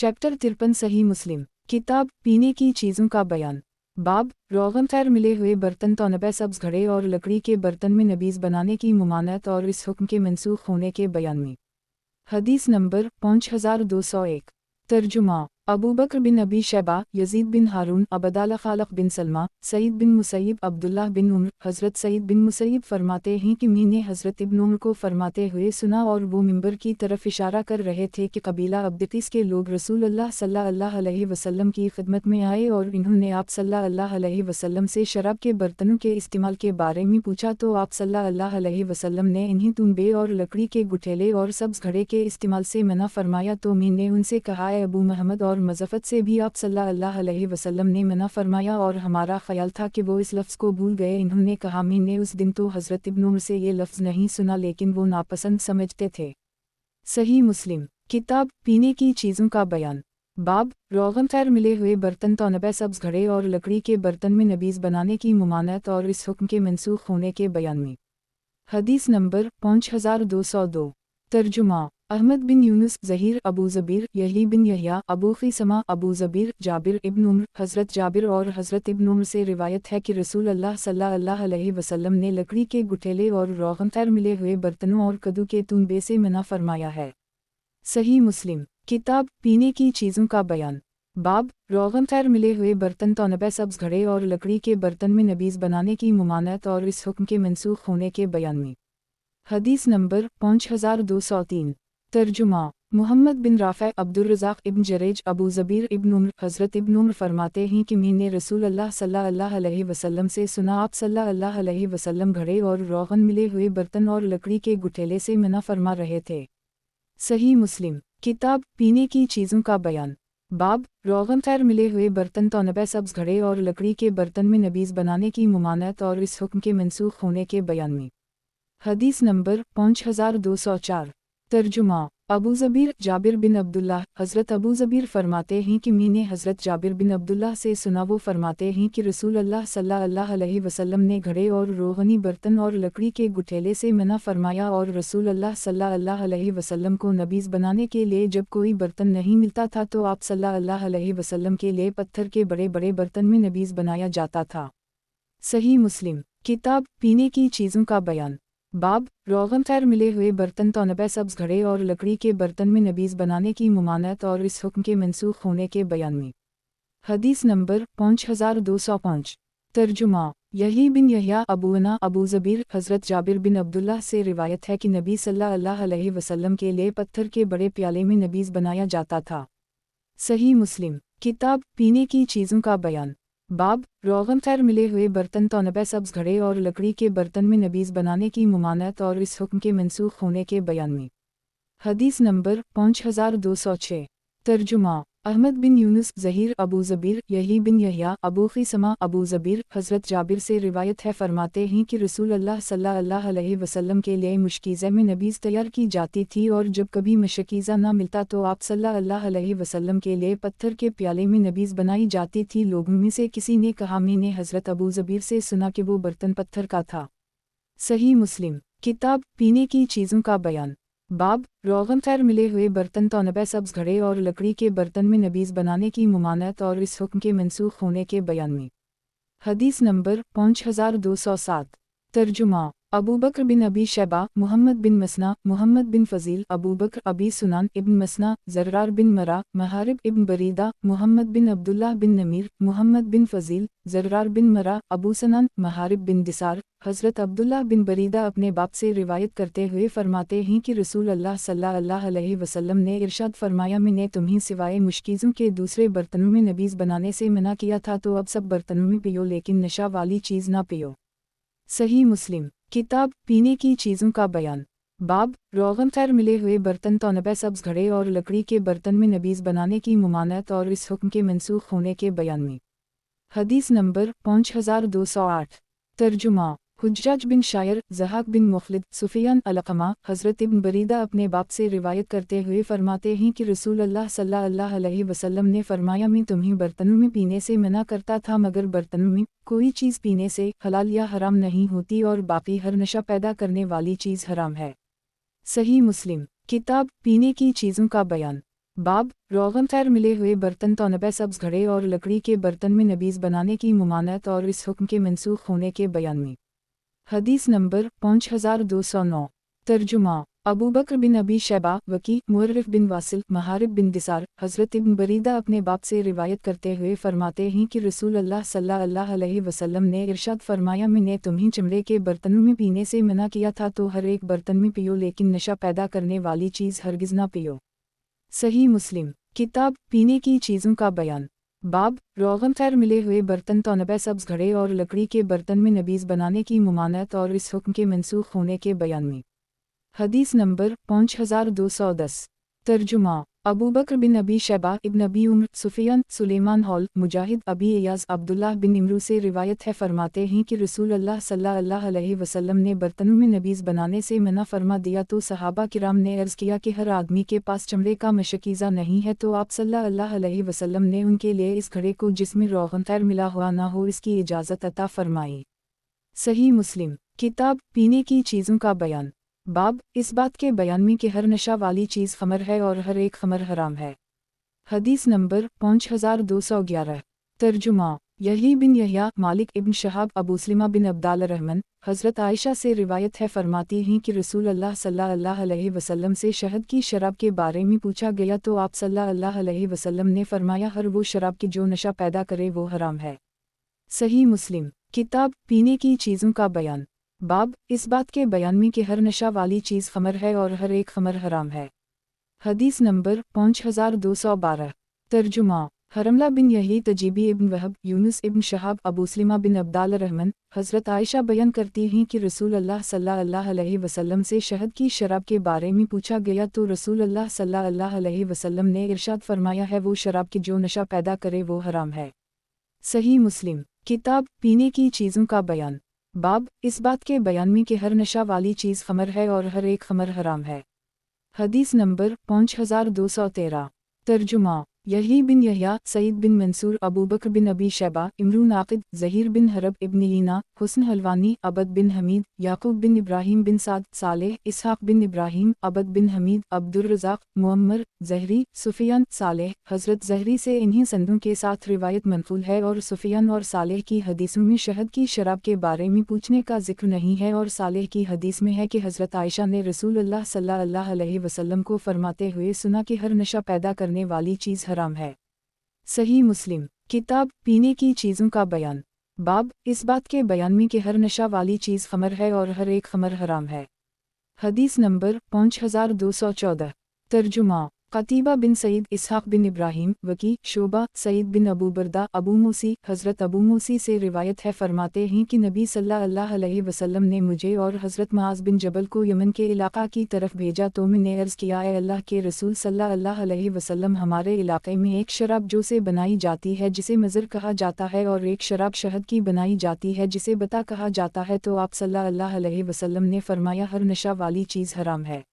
Chapter 53 सही मुस्लिम किताब पीने की चीज़ों का बयान। बाब रोगन खैर मिले हुए बर्तन तौनबे सब्ज़ घड़े और लकड़ी के बर्तन में नबीज़ बनाने की मुमानत और इस हुक्म के मनसूख होने के बयान में। हदीस नंबर 5201। तर्जुमा अबू बकर बिन अबी शैबा, यजीद बिन हारून, अबदाला खालक बिन सलमा, सईद बिन मुसैब, अब्दुल्लाह बिन उम्र। हज़रत सईद बिन मुसैब फरमाते हैं कि मैंने हज़रत इब्न उम्र को फरमाते हुए सुना और वो मिंबर की तरफ इशारा कर रहे थे कि कबीला अब्दिकीस के लोग रसूलुल्लाह सल्लल्लाहु अलैहि वसल्लम की खिदमत में आए और इन्होंने आप सल्लल्लाहु अलैहि वसल्लम से शराब के बर्तनों के इस्तेमाल के बारे में पूछा तो आप सल्लल्लाहु अलैहि वसल्लम ने इन्हें तुनबे और लकड़ी के गुठेले और सब्ज़ घड़े के इस्तेमाल से मना फरमाया तो मैंने उनसे कहा अबू महमद और मज़फ़त से भी आप सल्लल्लाहु अलैहि वसल्लम ने मना फरमाया और हमारा ख्याल था कि वो इस लफ्ज़ को भूल गए। इन्होंने कहा मैंने उस दिन तो हज़रत इब्न उमर से ये लफ्ज़ नहीं सुना लेकिन वो नापसंद समझते थे। सही मुस्लिम किताब पीने की चीज़ों का बयान। बाब रोगन खैर मिले हुए बर्तन तौनबे सब्ज़ घड़े और लकड़ी के बर्तन में नबीज़ बनाने की मुमानत और इस हुक्म के मनसूख होने के बयान में। हदीस नंबर 5202। तर्जुमा अहमद बिन यूनुस, ज़हीर, अबू ज़बीर, यही बिन यहया, अबू ख़ीसमा, अबू ज़बीर, जाबिर इब्न उम्र। हज़रत जाबिर और हज़रत इब्न उम्र से रिवायत है कि रसूल अल्लाह सल्लल्लाहु अलैहि वसल्लम ने लकड़ी के गुठेले और रोगन खैर मिले हुए बर्तनों और कद्दू के तुनबे से मना फरमाया है। सही मुस्लिम किताब पीने की चीज़ों का बयान। बाब रोगन खैर मिले हुए बर्तन तौनबे सब्ज़ घड़े और लकड़ी के बर्तन में नबीज़ बनाने की मुमानत और इस हुक्म के मनसूख होने के बयान में। हदीस नंबर 5203। तर्जुमा मुहम्मद बिन राफ़े, अब्दुर्रज़ाक़ इब्न जरेज, अबू ज़बीर इब्न उम्र। हज़रत इब्न उम्र फरमाते हैं कि मैंने रसूल अल्लाह सल्लल्लाहु अलैहि वसल्लम से सुना आप सल्लल्लाहु अलैहि वसल्लम घड़े और रोगन मिले हुए बर्तन और लकड़ी के गुठेले से मना फरमा रहे थे। सही मुस्लिम किताब पीने की चीज़ों का बयान। बाब रोगन खैर मिले हुए बर्तन तौनबे सब्ज़ घड़े और लकड़ी के बर्तन में नबीज़ बनाने की मुमानत और इस हुक्म के मनसूख होने के बयान में। हदीस नंबर 5204। तर्जुमा अबू ज़बीर जाबिर बिन अब्दुल्लाह। हज़रत अबू ज़बीर फरमाते हैं कि मैंने हज़रत जाबिर बिन अब्दुल्लाह से सुना वो फरमाते हैं कि रसूल अल्लाह सल्लल्लाहु अलैहि वसल्लम ने घड़े और रोगनी बर्तन और लकड़ी के गुठेले से मना फरमाया और रसूल अल्लाह सल्लल्लाहु अलैहि वसल्लम को नबीज़ बनाने के लिए जब कोई बर्तन नहीं मिलता था तो आप सल्लल्लाहु अलैहि वसल्लम के लिए पत्थर के बड़े बड़े बर्तन में नबीज़ बनाया जाता था। सही मुस्लिम किताब पीने की चीज़ों का बयान। बाब रोगन खैर मिले हुए बर्तन तौनबे सब्ज़ घड़े और लकड़ी के बर्तन में नबीज़ बनाने की मुमानत और इस हुक्म के मनसूख होने के बयान में। हदीस नंबर 5205। तर्जुमा यही बिन यहया, अबू अना, अबू ज़बीर। हज़रत जाबिर बिन अब्दुल्लाह से रिवायत है कि नबी सल्लल्लाहु अलैहि वसल्लम के लिए पत्थर के बड़े प्याले में नबीज़ बनाया जाता था। सही मुस्लिम किताब पीने की चीज़ों का बयान। बाब रोगन खैर मिले हुए बर्तन तौनबे सब्ज़ घड़े और लकड़ी के बर्तन में नबीज़ बनाने की मुमानत और इस हुक्म के मनसूख होने के बयान में। हदीस नंबर 5206। तर्जुमा अहमद बिन यूनुस, ज़हीर, अबू ज़बीर, यही बिन यहया, अबू ख़ीसमा, अबू ज़बीर। हज़रत जाबिर से रिवायत है फरमाते हैं कि रसूल अल्लाह सल्लल्लाहु अलैहि वसल्लम के लिए मुशकीज़ा में नबीज़ तैयार की जाती थी और जब कभी मशकीज़ा ना मिलता तो आप सल्लल्लाहु अलैहि वसल्लम के लिए पत्थर के प्याले में नबीज़ बनाई जाती थी। लोगों में से किसी ने कहा मैंने हज़रत अबू ज़बीर से सुना कि वो बर्तन पत्थर का था। सही मुस्लिम किताब पीने की चीज़ों का बयान। बाब रोगन खैर मिले हुए बर्तन तौनबे सब्ज़ घड़े और लकड़ी के बर्तन में नबीज़ बनाने की मुमानत और इस हुक्म के मनसूख होने के बयान में। हदीस नंबर 5207। तर्जुमा अबू बकर बिन अबी शैबा, मुहम्मद बिन मसना, मुहम्मद बिन फ़ज़ील, अबू बकर, अबी सुनान इब्न मसना, ज़र्रार बिन मरा, महारिब इब्न बरीदा, मुहम्मद बिन अब्दुल्लाह बिन नमीर, मुहम्मद बिन फ़ज़ील, ज़र्रार बिन मरा, अबू सनान, महारिब बिन दिसार। हज़रत अब्दुल्लाह बिन बरीदा अपने बाप से रिवायत करते हुए फरमाते हैं कि रसूल अल्लाह सल्लल्लाहु अलैहि वसल्लम ने इरशाद फरमाया मैंने तुम्हें सिवाय मुशकीज़ों के दूसरे बर्तनों में नबीज़ बनाने से मना किया था तो अब सब बर्तनों में पियो लेकिन नशा वाली चीज़ ना पियो। सही मुस्लिम किताब पीने की चीज़ों का बयान। बाब रोगन खैर मिले हुए बर्तन तौनबे सब्ज़ घड़े और लकड़ी के बर्तन में नबीज़ बनाने की मुमानत और इस हुक्म के मनसूख होने के बयान में। हदीस नंबर 5208। तर्जुमा हुज्जाज बिन शायर, ज़हाक बिन मुखलिद, सुफियान अलक़मा। हज़रत इब्न बरीदा अपने बाप से रिवायत करते हुए फरमाते हैं कि रसूल अल्लाह सल्लल्लाहु अलैहि वसल्लम ने फरमाया मैं तुम्हें बर्तनों में पीने से मना करता था मगर बर्तनों में कोई चीज़ पीने से हलाल या हराम नहीं होती और बाकी हर नशा पैदा करने वाली चीज़ हराम है। सही मुस्लिम किताब पीने की चीज़ों का बयान। बाब रोगन खैर मिले हुए बर्तन तौनबे सब्ज़ घड़े और लकड़ी के बर्तन में नबीज़ बनाने की मुमानत और इस हुक्म के मनसूख होने के बयान में। हदीस नंबर 5209। तर्जुमा अबू बकर बिन अबी शैबा वकी मुअर्रिफ बिन वासिल महारिब बिन दिसार हज़रत इब्न बरीदा अपने बाप से रिवायत करते हुए फरमाते हैं कि रसूल अल्लाह सल्लल्लाहु अलैहि वसल्लम ने इरशाद फरमाया, मैंने तुम्हें चमड़े के बर्तनों में पीने से मना किया था, तो हर एक बर्तन में पियो, लेकिन नशा पैदा करने वाली चीज़ हरगिज़ ना पियो। सही मुस्लिम किताब पीने की चीज़ों का बयान। बाब रोगन खैर मिले हुए बर्तन तौनबे सब्ज़ घड़े और लकड़ी के बर्तन में नबीज़ बनाने की मुमानत और इस हुक्म के मनसूख होने के बयान में। हदीस नंबर 5210। तर्जुमा अबू बकर बिन अबी शैबा इब्न अबी उम्र सुफियान सुलेमान हॉल मुजाहिद अबी एयाज अब्दुल्लाह बिन इमरू से रिवायत है, फरमाते हैं कि रसूल अल्लाह सल्लल्लाहु अलैहि वसल्लम ने बर्तनों में नबीज़ बनाने से मना फरमा दिया, तो सहाबा किराम ने अर्ज़ किया कि हर आदमी के पास चमड़े का मशकीज़ा नहीं है, तो आप सल्लल्लाहु अलैहि वसल्लम ने उनके लिए इस घड़े को जिसमें रोगन खैर मिला हुआ ना हो इसकी इजाज़त अता फरमाई। सही मुस्लिम किताब पीने की चीज़ों का बयान। बाब इस बात के बयान में कि हर नशा वाली चीज़ खमर है और हर एक खमर हराम है। हदीस नंबर 5211। तर्जुमा यही बिन यहया मालिक इब्न शहाब अबू सलिमा बिन अब्दाल रहमान हज़रत आयशा से रिवायत है, फरमाती हैं कि रसूल अल्लाह सल्लल्लाहु अलैहि वसल्लम से शहद की शराब के बारे में पूछा गया, तो आप सल्लल्लाहु अलैहि वसल्लम ने फरमाया, हर वो शराब की जो नशा पैदा करे वो हराम है। सही मुस्लिम किताब पीने की चीज़ों का बयान। बाब इस बात के बयान में कि हर नशा वाली चीज़ खमर है और हर एक खमर हराम है। हदीस नंबर 5212। तर्जुमा हरमला बिन यही तजीबी इब्न वहब यूनुस इब्न शहाब अबू सलिमा बिन अब्दाल रहमान हज़रत आयशा बयान करती हैं कि रसूल अल्लाह सल्लल्लाहु अलैहि वसल्लम से शहद की शराब के बारे में पूछा गया, तो रसूल अल्लाह सल्लल्लाहु अलैहि वसल्लम ने इरशाद फरमाया है, वो शराब की जो नशा पैदा करे वो हराम है। सही मुस्लिम किताब पीने की चीज़ों का बयान। बाब इस बात के बयान में कि हर नशा वाली चीज़ खमर है और हर एक खमर हराम है। हदीस नंबर 5213। तर्जुमा यही बिन यहया सईद बिन मंसूर अबू बकर बिन अबी शैबा इमरू नाकिद ज़हीर बिन हरब इब्न ईना हुस्न हलवानी अबद बिन हमीद याकूब बिन इब्राहिम बिन साद सालेह इसहाक बिन इब्राहिम अबद बिन हमीद अब्दुल रज़ाक मुअम्मर ज़हरी सुफियान सालेह हज़रत ज़हरी से इन्हीं संदों के साथ रिवायत मनक़ूल है, और सुफियान और सालेह की हदीसों में शहद की शराब के बारे में पूछने का जिक्र नहीं है, और सालेह की हदीस में है कि हज़रत आयशा ने रसूल अल्लाह सल्लल्लाहु अलैहि वसल्लम को फरमाते हुए सुना कि हर नशा पैदा करने वाली चीज़ हराम है। सही मुस्लिम किताब पीने की चीज़ों का बयान। बाब इस बात के बयान में कि हर नशा वाली चीज़ खमर है और हर एक खमर हराम है। हदीस नंबर 5214। तर्जुमा क़तीबा बिन सईद इसहाक बिन इब्राहिम वकी शोबा सईद बिन अबू बरदा अबू मूसी हज़रत अबू मूसी से रिवायत है, फरमाते हैं कि नबी सल्लल्लाहु अलैहि वसल्लम ने मुझे और हज़रत मुआज़ बिन जबल को यमन के इलाक़ा की तरफ भेजा, तो मैंने अर्ज़ किया, ए अल्लाह के रसूल सल्लल्लाहु अलैहि वसल्लम, हमारे इलाक़े में एक शराब जो से बनाई जाती है जिसे मज़र कहा जाता है, और एक शराब शहद की बनाई जाती है जिसे बता कहा जाता है, तो आप सल्लल्लाहु अलैहि वसल्लम ने फरमाया, हर नशा वाली चीज़ हराम है।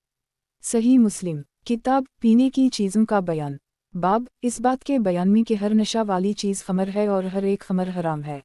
सही मुस्लिम किताब पीने की चीज़ों का बयान। बाब इस बात के बयान में कि हर नशा वाली चीज़ खमर है और हर एक खमर हराम है।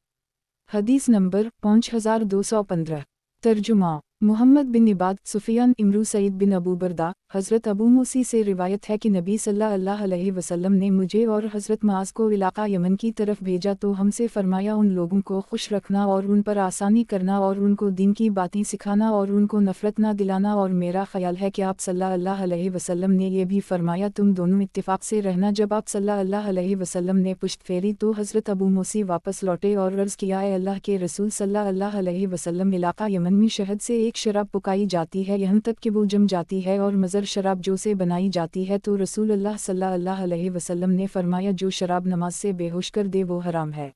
हदीस नंबर 5215। तर्जुमा मुहम्मद बिन इबाद सुफियान इमरू सईद बिन अबू बरदा हज़रत अबू मूसी से रिवायत है कि नबी सल्लल्लाहु अलैहि वसल्लम ने मुझे और हज़रत मुआज़ को इलाक़ा यमन की तरफ भेजा, तो हमसे फरमाया, उन लोगों को खुश रखना और उन पर आसानी करना और उनको दीन की बातें सिखाना और उनको नफ़रत ना दिलाना, और मेरा ख़याल है कि आप सल्लल्लाहु अलैहि वसल्लम ने यह भी फरमाया, तुम दोनों इत्तिफ़ाक़ से रहना। जब आप सल्लल्लाहु अलैहि वसल्लम ने पुश्त फेरी तो हज़रत अबू मूसी वापस लौटे और अर्ज़ किया, ए अल्लाह के रसूल सल्लल्लाहु अलैहि वसल्लम, इलाक़ा यमन में शहद से एक शराब पकाई जाती है यहाँ तक कि वो जम जाती है, और मज़र शराब जो से बनाई जाती है, तो रसूल अल्लाह सल्लल्लाहु अलैहि वसल्लम ने फरमाया, जो शराब नमाज से बेहोश कर दे वो हराम है।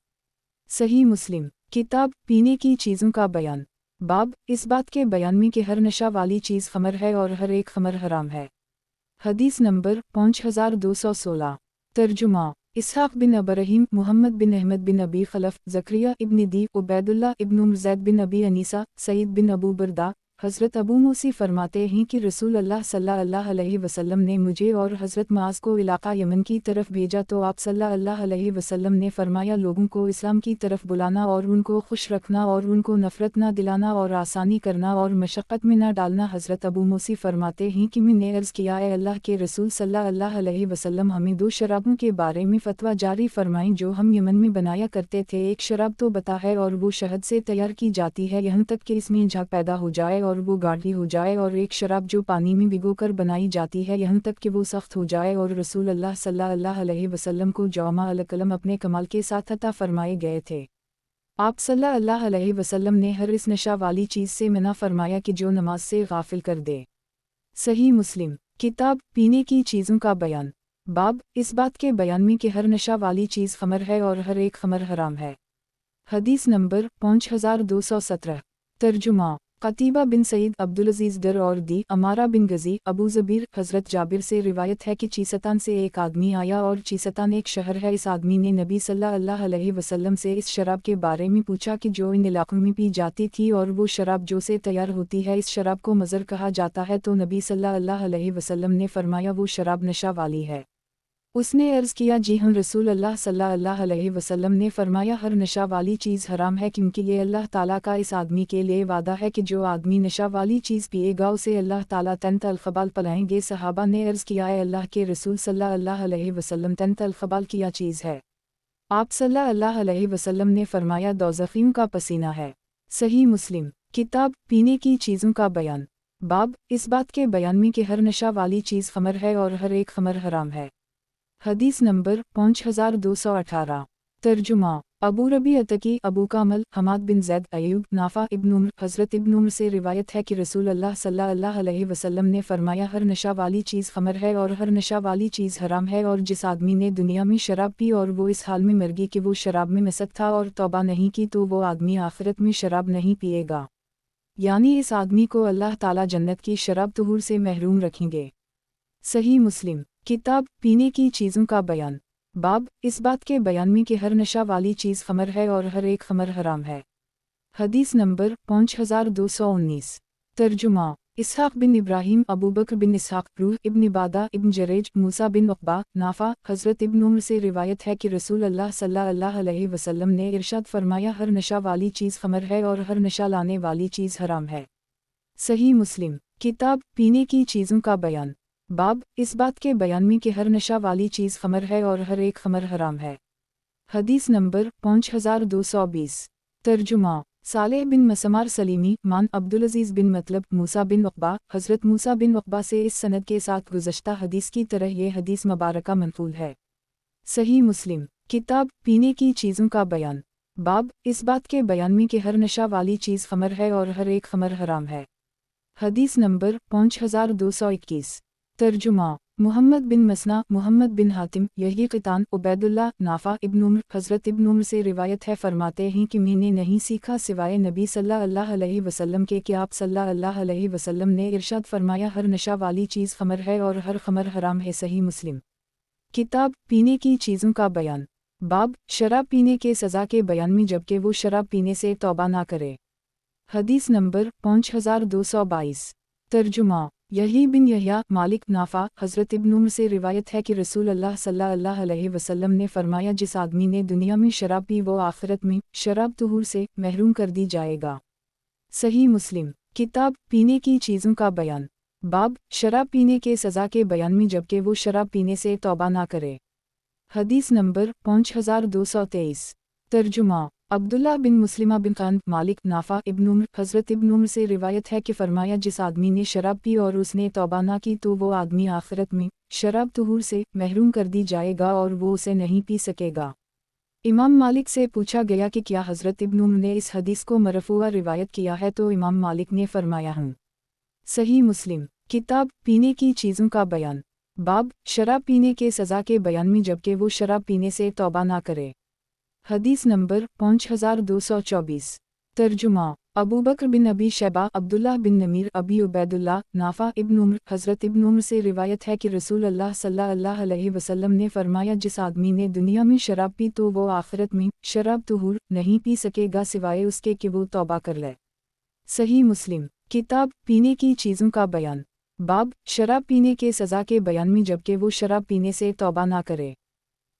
सही मुस्लिम किताब पीने की चीज़ों का बयान। बाब इस बात के बयान में कि हर नशा वाली चीज़ खमर है और हर एक खमर हराम है। हदीस नंबर 5216। तर्जुमा इसहाक बिन अबरहीम मुहम्मद बिन अहमद बिन अबी खलफ ज़करिया इब्न दी उबैदुल्लाह इब्न उमर ज़ैद बिन अबी अनीसा सईद बिन अबू बरदा حضرت ابو موسی فرماتے ہیں کہ رسول اللہ صلی اللہ علیہ وسلم نے مجھے اور حضرت معاذ کو علاقہ یمن کی طرف بھیجا تو آپ صلی اللہ علیہ وسلم نے فرمایا لوگوں کو اسلام کی طرف بلانا اور ان کو خوش رکھنا اور ان کو نفرت نہ دلانا اور آسانی کرنا اور مشقت میں نہ ڈالنا۔ حضرت ابو موسی فرماتے ہیں کہ میں نے عرض کیا اے اللہ کے رسول صلی اللہ علیہ وسلم ہمیں دو شرابوں کے بارے میں فتویٰ جاری فرمائیں جو ہم یمن میں بنایا کرتے تھے، ایک شراب تو بتا ہے اور وہ شہد سے تیار کی جاتی ہے یہاں تک کہ اس میں جھگ پیدا ہو جائے اور وہ گاڑھی ہو جائے، اور ایک شراب جو پانی میں بھگو کر بنائی جاتی ہے یہاں تک کہ وہ سخت ہو جائے، اور رسول اللہ صلی اللہ علیہ وسلم کو جوامع الکلم اپنے کمال کے ساتھ عطا فرمائے گئے تھے۔ آپ صلی اللہ علیہ وسلم نے ہر اس نشہ والی چیز سے منع فرمایا کہ جو نماز سے غافل کر دے۔ صحیح مسلم کتاب پینے کی چیزوں کا بیان، باب اس بات کے بیان میں کہ ہر نشہ والی چیز خمر ہے اور ہر ایک خمر حرام ہے۔ حدیث نمبر 5217 ترجمہ قتیبہ بن سعید عبدالعزیز در اور دی امارہ بن غزی ابو زبیر حضرت جابر سے روایت ہے کہ چیستان سے ایک آدمی آیا اور چیستان ایک شہر ہے، اس آدمی نے نبی صلی اللہ علیہ وسلم سے اس شراب کے بارے میں پوچھا کہ جو ان علاقوں میں پی جاتی تھی، اور وہ شراب جو سے تیار ہوتی ہے اس شراب کو مزر کہا جاتا ہے، تو نبی صلی اللہ علیہ وسلم نے فرمایا وہ شراب نشہ والی ہے۔ اس نے عرض کیا جی ہاں رسول اللہ صلی اللہ علیہ وسلم نے فرمایا ہر نشہ والی چیز حرام ہے، کیونکہ یہ اللہ تعالیٰ کا اس آدمی کے لیے وعدہ ہے کہ جو آدمی نشہ والی چیز پیے گا اسے اللہ تعالیٰ تنت الخبال پلائیں گے۔ صحابہ نے عرض کیا اے اللہ کے رسول صلی اللہ علیہ وسلم تنت الخبال کیا چیز ہے؟ آپ صلی اللہ علیہ وسلم نے فرمایا دوزخیوں کا پسینہ ہے۔ صحیح مسلم کتاب پینے کی چیزوں کا بیان، باب اس بات کے بیان میں کہ ہر نشہ والی چیز خمر ہے اور ہر ایک خمر حرام ہے۔ حدیث نمبر 5218 ترجمہ ابو ربی عتکی ابو کامل حماد بن زید ایوب نافع ابن عمر حضرت ابن عمر سے روایت ہے کہ رسول اللہ صلی اللہ علیہ وسلم نے فرمایا ہر نشہ والی چیز خمر ہے اور ہر نشہ والی چیز حرام ہے، اور جس آدمی نے دنیا میں شراب پی اور وہ اس حال میں مر گئی کہ وہ شراب میں مست تھا اور توبہ نہیں کی تو وہ آدمی آخرت میں شراب نہیں پیے گا، یعنی اس آدمی کو اللہ تعالیٰ جنت کی شراب طہور سے محروم رکھیں گے۔ صحیح مسلم کتاب پینے کی چیزوں کا بیان، باب اس بات کے بیان میں کہ ہر نشہ والی چیز خمر ہے اور ہر ایک خمر حرام ہے۔ حدیث نمبر 5219 ترجمہ اسحاق بن ابراہیم ابو بکر بن اسحاق روح ابن عبادہ ابن جریج موسیٰ بن عقبہ نافع حضرت ابن عمر سے روایت ہے کہ رسول اللہ صلی اللہ علیہ وسلم نے ارشاد فرمایا ہر نشہ والی چیز خمر ہے اور ہر نشہ لانے والی چیز حرام ہے۔ صحیح مسلم کتاب پینے کی چیزوں کا بیان، باب اس بات کے بیان میں کہ ہر نشہ والی چیز خمر ہے اور ہر ایک خمر حرام ہے۔ حدیث نمبر 5220 ترجمہ صالح بن مسمار سلیمی مان عبدالعزیز بن مطلب موسیٰ بن عقبہ حضرت موسیٰ بن عقبہ سے اس سند کے ساتھ گزشتہ حدیث کی طرح یہ حدیث مبارکہ منقول ہے۔ صحیح مسلم کتاب پینے کی چیزوں کا بیان، باب اس بات کے بیان میں کہ ہر نشہ والی چیز خمر ہے اور ہر ایک خمر حرام ہے۔ حدیث نمبر 5221 ترجمہ محمد بن مسنا محمد بن حاتم یحیی قطان عبید اللہ نافع ابن عمر حضرت ابن عمر سے روایت ہے فرماتے ہیں کہ میں نے نہیں سیکھا سوائے نبی صلی اللہ علیہ وسلم کے کہ آپ صلی اللہ علیہ وسلم نے ارشاد فرمایا ہر نشہ والی چیز خمر ہے اور ہر خمر حرام ہے۔ صحیح مسلم کتاب پینے کی چیزوں کا بیان، باب شراب پینے کے سزا کے بیان میں جبکہ وہ شراب پینے سے توبہ نہ کرے۔ حدیث نمبر 5222 ترجمہ یحیی بن یحییٰ مالک نافع حضرت ابن عمر سے روایت ہے کہ رسول اللہ صلی اللہ علیہ وسلم نے فرمایا جس آدمی نے دنیا میں شراب پی وہ آخرت میں شراب طہور سے محروم کر دی جائے گا۔ صحیح مسلم کتاب پینے کی چیزوں کا بیان، باب شراب پینے کے سزا کے بیان میں جبکہ وہ شراب پینے سے توبہ نہ کرے۔ حدیث نمبر 5223 ترجمہ عبداللہ بن مسلمہ بن قند مالک نافع ابن عمر حضرت ابن عمر سے روایت ہے کہ فرمایا جس آدمی نے شراب پی اور اس نے توبہ نہ کی تو وہ آدمی آخرت میں شراب طہور سے محروم کر دی جائے گا اور وہ اسے نہیں پی سکے گا۔ امام مالک سے پوچھا گیا کہ کیا حضرت ابن عمر نے اس حدیث کو مرفوع روایت کیا ہے تو امام مالک نے فرمایا ہوں۔ صحیح مسلم کتاب پینے کی چیزوں کا بیان، باب شراب پینے کے سزا کے بیان میں جبکہ وہ شراب پینے سے توبہ نہ کرے۔ حدیث نمبر 5224 ترجمہ ابو بکر بن ابی شیبہ عبداللہ بن نمیر ابی عبید اللہ نافع ابن عمر حضرت ابن عمر سے روایت ہے کہ رسول اللہ صلی اللہ علیہ وسلم نے فرمایا جس آدمی نے دنیا میں شراب پی تو وہ آخرت میں شراب طہور نہیں پی سکے گا سوائے اس کے کہ وہ توبہ کر لے۔ सही मुस्लिम किताब पीने की चीज़ों का बयान बाब शराब पीने के सज़ा के बयान में जबकि वो शराब पीने से तौबा ना करे।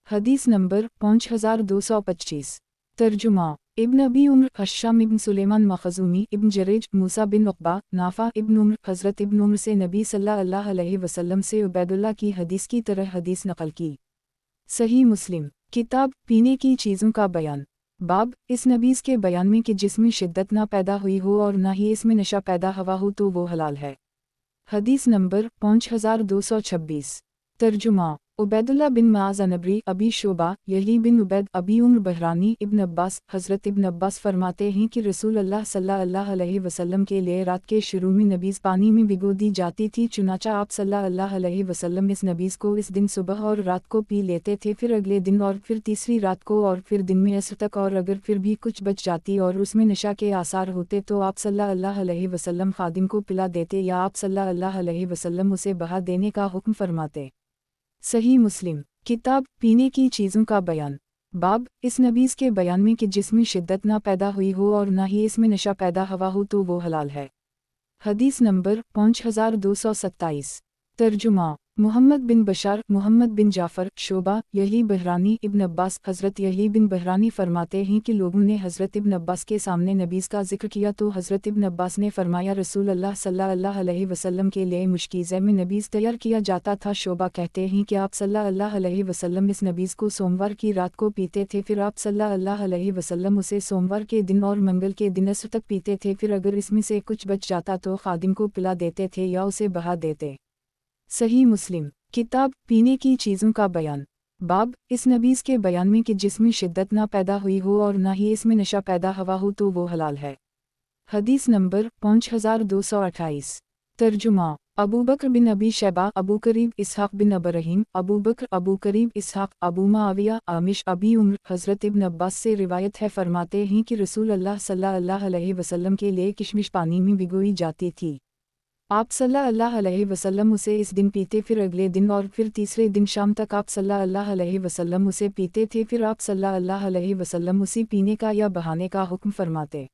हदीस नंबर 5225 तर्जुमा इब्न अबी उम्र हश्शाम इब्न सुलेमान मखज़ूमी इब्न जरेज मूसा बिन उक़बा नाफ़ा इब्न उम्र हज़रत इब्न उम्र से नबी सल्लल्लाहु अलैहि वसल्लम से उबैदुल्लाह की हदीस की तरह हदीस नक़ल की। सही मुस्लिम किताब पीने की चीज़ों का बयान बाब इस नबीस के बयान में कि जिसमें शिद्दत ना पैदा हुई हो और ना ही इसमें नशा पैदा हुआ हो तो वो हलाल है। हदीस नंबर 5226 तर्जुमा उबैदुल्लाह बिन माज़ अनबरी अबी शोबा यही बिन उबैद अबी उम्र बहरानी इब्न अब्बास हज़रत इब्न अब्बास फरमाते हैं कि रसूल अल्लाह सल्लल्लाहु अलैहि वसल्लम के लिए रात के शुरू में नबीज़ पानी में भिगो दी जाती थी, चुनाचा आप सल्लल्लाहु अलैहि वसल्लम इस नबीज़ को इस दिन सुबह और रात को पी लेते थे, फिर अगले दिन और फिर तीसरी रात को और फिर दिन में असर तक, और अगर फिर भी कुछ बच जाती और उसमें नशा के आसार होते तो आप सल्लल्लाहु अलैहि वसल्लम खादिम को पिला देते या आप सल्लल्लाहु अलैहि वसल्लम उसे बहा देने का हुक्म फरमाते। सही मुस्लिम किताब पीने की चीज़ों का बयान बाब इस नबीज़ के बयान में कि जिसमें शिद्दत ना पैदा हुई हो और ना ही इसमें नशा पैदा हुआ हो तो वो हलाल है। हदीस नंबर 5227 तर्जुमा मोहम्मद बिन बशार मोहम्मद बिन जाफ़र शोबा यही बहरानी इब्न अब्बास हज़रत यही बिन बहरानी फरमाते हैं कि लोगों ने हज़रत इब्न अब्बास के सामने नबीज़ का जिक्र किया तो हज़रत इब्न अब्बास ने फरमाया रसूल अल्लाह सल्लल्लाहु अलैहि वसल्लम के लिए मुश्कीज़े में नबीज़ तैयार किया जाता था। शोबा कहते हैं कि आप सल्लल्लाहु अलैहि वसल्लम इस नबीज़ को सोमवार की रात को पीते थे, फिर आप सल्लल्लाहु अलैहि वसल्लम उसे सोमवार के दिन और मंगल के दिन असर तक पीते थे, फिर अगर इसमें से कुछ बच जाता तो खादिम को पिला देते थे या उसे बहा देते। सही मुस्लिम किताब पीने की चीज़ों का बयान बाब इस नबीज़ के बयान में कि जिसमें शिद्दत ना पैदा हुई हो और ना ही इसमें नशा पैदा हुआ हो तो वो हलाल है। हदीस नंबर 5228 तर्जुमा अबू बकर बिन अबी शैबा अबू करीब इसहाक़ बिन अबरहीम अबू बकर अबू करीब इसहाक़ अबू माविया आमिश अबी उम्र हज़रत इब्न अब्बास से रिवायत है, फरमाते हैं कि रसूल अल्लाह सल्लल्लाहु अलैहि वसल्लम के लिए किशमिश पानी में भिगोई जाती थी। आप सल्लल्लाहु अलैहि वसल्लम उसे इस दिन पीते, फिर अगले दिन और फिर तीसरे दिन शाम तक आप सल्लल्लाहु अलैहि वसल्लम उसे पीते थे, फिर आप सल्लल्लाहु अलैहि वसल्लम उसी पीने का या बहाने का हुक्म फरमाते।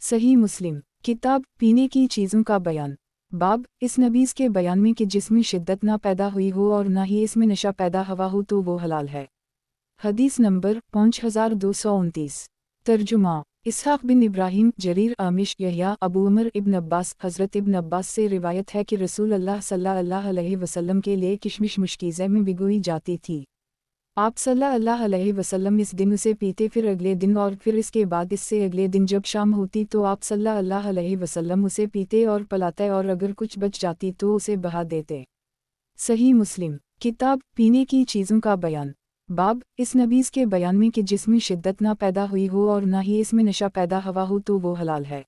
सही मुस्लिम किताब पीने की चीज़ों का बयान बाब इस नबीज़ के बयान में कि जिसमें शिद्दत ना पैदा हुई हो और ना ही इसमें नशा पैदा हुआ हो तो वो हलाल है। हदीस नंबर 5229 तर्जुमा इसहाक़ बिन इब्राहिम जरीर आमिश यहया अबू उमर इब्न अब्बास हज़रत इब्न अब्बास से रिवायत है कि रसूल अल्लाह सल्लल्लाहु अलैहि वसल्लम के लिए किशमिश मुश्कीज़े में भिगोई जाती थी। आप सल्लल्लाहु अलैहि वसल्लम इस दिन उसे पीते, फिर अगले दिन और फिर इसके बाद इससे अगले दिन जब शाम होती तो आप सल्लल्लाहु अलैहि वसल्लम उसे पीते और पिलाते, और अगर कुछ बच जाती तो उसे बहा देते। सही मुस्लिम किताब पीने की चीज़ों का बयान बाब इस नबीज़ के बयान में कि जिसमें शिद्दत ना पैदा हुई हो और ना ही इसमें नशा पैदा हुआ हो तो वो हलाल है।